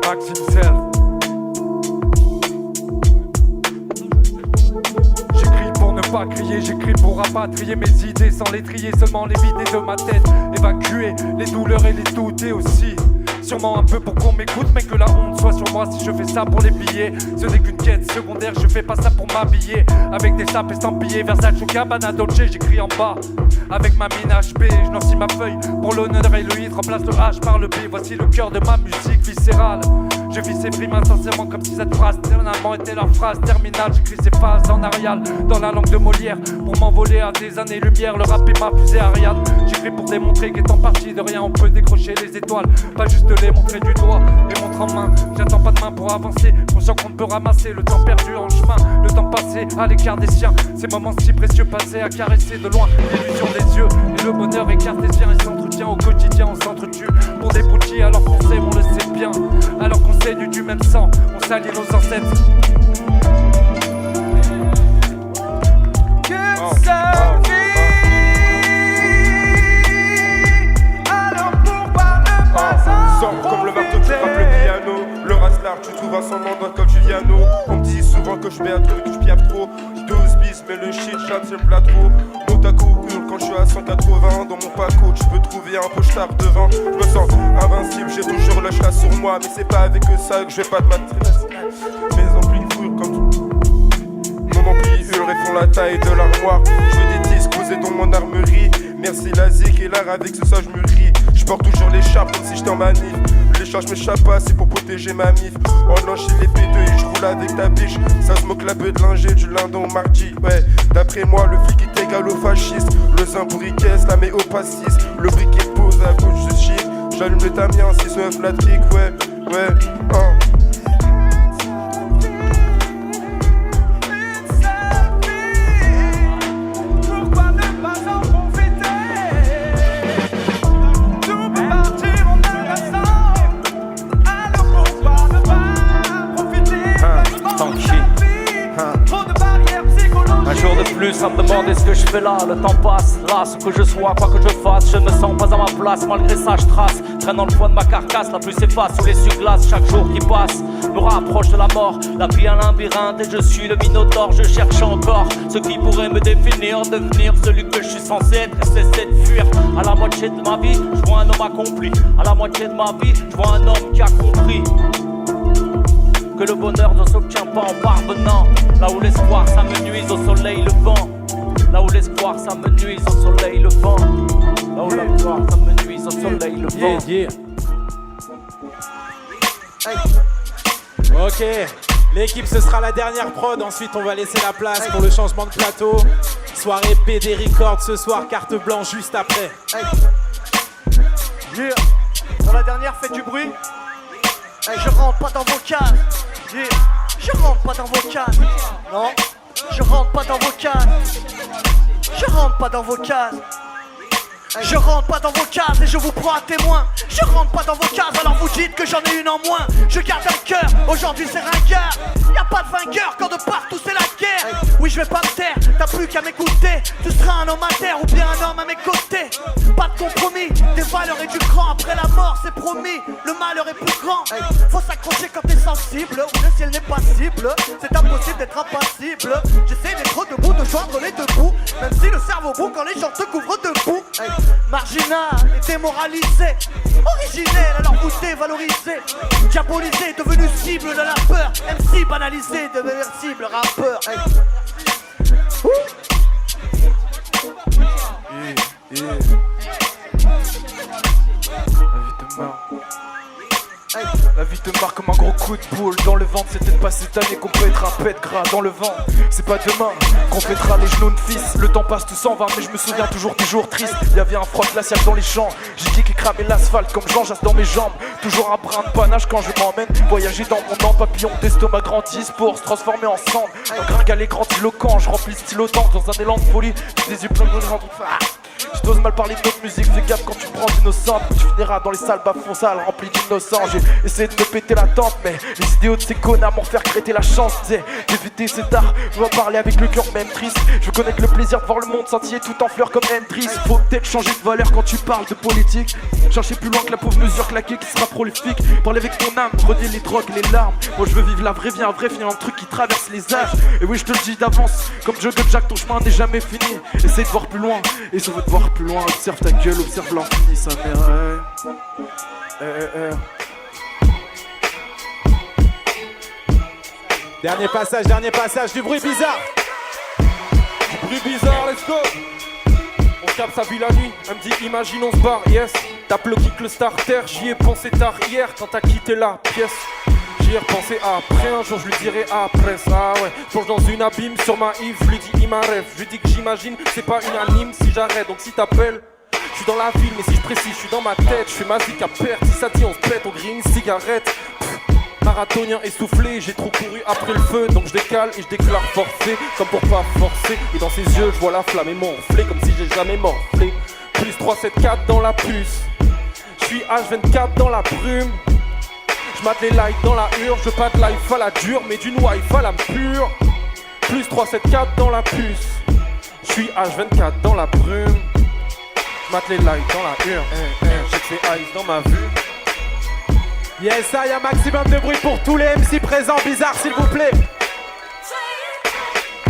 Maxime Self. J'écris pour ne pas crier, j'écris pour rapatrier mes idées sans les trier, seulement les vider de ma tête, évacuer les douleurs et les doutes et aussi sûrement un peu pour qu'on m'écoute, mais que la honte soit sur moi si je fais ça pour les billets. Ce n'est qu'une quête secondaire, je fais pas ça pour m'habiller avec des sapes estampillés, Versace ou Cabana Dolce, j'écris en bas avec ma mine HP, je noircis ma feuille pour l'honneur et le hit, remplace le H par le B. Voici le cœur de ma musique viscérale. Je vis ces rimes sincèrement comme si cette phrase terminalement était leur phrase terminale. J'écris ces phases en Arial dans la langue de Molière pour m'envoler à des années-lumière. Le rap est ma fusée Ariane. J'écris pour démontrer qu'étant parti de rien on peut décrocher les étoiles, pas juste les montrer du doigt et montre en main. J'attends pas de main pour avancer, conscient qu'on ne peut ramasser le temps perdu en chemin, le temps passé à l'écart des siens. Ces moments si précieux passés à caresser de loin l'illusion des yeux et le bonheur est cartésien et s'entretient au quotidien. On s'entretue pour des boutis alors qu'on s'aime, on le sait bien, alors qu'on s'est du même sang, on salit nos ancêtres. Que ça vit, alors pourquoi ne pas Sors comme le marteau qui frappe le piano. Le raslard, tu trouves son endroit comme Giuliano. On me dit souvent que je béate trop, que je piaffe trop. 12 bis, mais le shit, j'attire plat trop. Mon taco hurle quand je suis à 180. Dans mon paco, tu peux trouver un pochetard devant. Je me sens invincible, j'ai toujours le chat sur moi. Mais c'est pas avec ça que je vais pas te matrice. Mes amplis hurlent comme tout. Mon ampli hurle et font la taille de l'armoire. Je veux des disques posés dans mon armerie. Merci la zik et l'art, avec ce ça je me ris. Je porte toujours l'écharpe comme si j'étais en manif. L'écharpe je m'échappe pas, c'est pour protéger ma mif. Oh non, j'ai les péteux et je roule avec ta biche. Ça se moque la beuh de linger du lundi au mardi. Ouais, d'après moi, le flic est égal au fasciste. Le zimbourriquet, la met au pastis. Le briquet pose à gauche du chiffre. J'allume le tamien, 6-9 la trique, ouais, Un jour de plus à me demander ce que je fais là. Le temps passe, là, ce que je sois, quoi que je fasse, je ne me sens pas à ma place. Malgré ça je trace, traînant le poids de ma carcasse. La pluie s'efface sous les glaces chaque jour qui passe me rapproche de la mort. La vie un labyrinthe et je suis le minotaure. Je cherche encore ce qui pourrait me définir, devenir celui que je suis censé être et cesser de fuir. À la moitié de ma vie, je vois un homme accompli. À la moitié de ma vie, je vois un homme qui a compris que le bonheur ne s'obtient pas en parvenant. Là où l'espoir ça me nuise au soleil levant. Là où l'espoir ça me nuise au soleil levant. Là où l'espoir ça me nuise au soleil levant. Ok, l'équipe ce sera la dernière prod. Ensuite on va laisser la place pour le changement de plateau. Soirée PD Records ce soir, carte blanche juste après. Pour la dernière, faites du bruit. Je rentre pas dans vos cases. Je rentre pas dans vos cases. Non, je rentre pas dans vos cases. Je rentre pas dans vos cases. Je rentre pas dans vos cases et je vous prends à témoin. Je rentre pas dans vos cases alors vous dites que j'en ai une en moins. Je garde un cœur, aujourd'hui c'est ringard. Y'a pas de vainqueur quand de partout c'est la guerre. Oui je vais pas me taire, t'as plus qu'à m'écouter. Tu seras un homme à terre ou bien un homme à mes côtés. Pas de compromis, des valeurs et du cran. Après la mort c'est promis, le malheur est plus grand. Faut s'accrocher quand t'es sensible. Ou le ciel n'est pas cible, c'est impossible d'être impassible. J'essaie d'être debout, de joindre les deux bouts. Même si le cerveau bout quand les gens te couvrent debout. Marginal et démoralisé, originel alors vous dévalorisé, diabolisé, devenu cible de la peur, MC banalisé, devenu cible rappeur. La vie te marque comme un gros coup de boule dans le ventre. C'est peut-être pas cette année qu'on peut être un pet gras dans le vent. C'est pas demain qu'on fêtera les genoux de fils. Le temps passe, tout s'en va, mais je me souviens toujours des jours tristes. Y'avait un froid glacial dans les champs. J'ai kické cramé l'asphalte comme Jean Jass dans mes jambes. Toujours un brin de panache quand je m'emmène voyager dans mon an. Papillon d'estomac grandissent pour se transformer en cendre. Un gringalet grandiloquent, je remplis le stylo d'encre dans un élan de folie. J'ai des yeux pleins de grands. Je t'ose mal parler de notre musique, fais gaffe quand tu prends d'innocente. Tu finiras dans les salles bas-fonds sales remplis d'innocents. J'ai essayé de me péter la tente, mais les idéaux de ces connards m'ont fait regretter la chance. D'éviter cet art, je dois parler avec le cœur même triste. Je veux connaître le plaisir de voir le monde scintiller tout en fleurs comme Hendrix. Faut peut-être changer de valeur quand tu parles de politique. Chercher plus loin que la pauvre mesure claquée qui sera prolifique. Parler avec ton âme, renier les drogues, les larmes. Moi je veux vivre la vraie vie, un vrai film, un truc qui traverse les âges. Et oui je te le dis d'avance, comme Juggle Jack, ton chemin n'est jamais fini. Essaye de voir plus loin, et si on veut te voir plus loin, observe ta gueule, observe l'infini, sa mère. Dernier passage du bruit bizarre. Du bruit bizarre, let's go. On capte sa vie la nuit, elle me dit imagine on se barre, yes. Tape le kick, le starter, j'y ai pensé tard hier quand t'as quitté la pièce. J'y ai repensé après, un jour je lui dirai après ça, ouais. Plonge dans une abîme sur ma Yves, je lui dis il m'arrête. Je lui dis que j'imagine, c'est pas unanime si j'arrête. Donc si t'appelles, je suis dans la ville, mais si je précise, je suis dans ma tête. Je fais ma zik à perte, si ça dit on se pète, on grille une cigarette. Marathonien essoufflé, j'ai trop couru après le feu. Donc je décale et je déclare forcé, comme pour pas forcer. Et dans ses yeux, je vois la flamme et morflée, comme si j'ai jamais morflé. Plus 374 dans la puce, je suis H24 dans la brume. Je mate les lights dans la hurle, je veux pas de life à la dure, mais d'une wife à l'âme pure. Plus 374 dans la puce, je suis H24 dans la brume. Je mate les lights dans la hurle, j'ai que c'est ice dans ma vue. Yes, ça y a maximum de bruit pour tous les MC présents. Bizarre s'il vous plaît.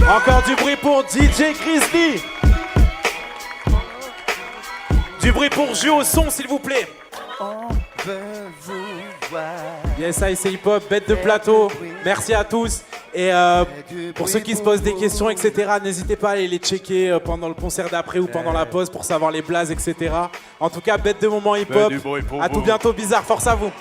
Encore du bruit pour DJ Grizzly. Du bruit pour Jus au son s'il vous plaît. Yes, ça c'est hip hop, bête de plateau. Merci à tous. Et pour ceux qui se posent des questions, etc., n'hésitez pas à aller les checker pendant le concert d'après ou pendant la pause pour savoir les blazes, etc. En tout cas, bête de moment hip hop. À tout bientôt, Bizarre. Force à vous.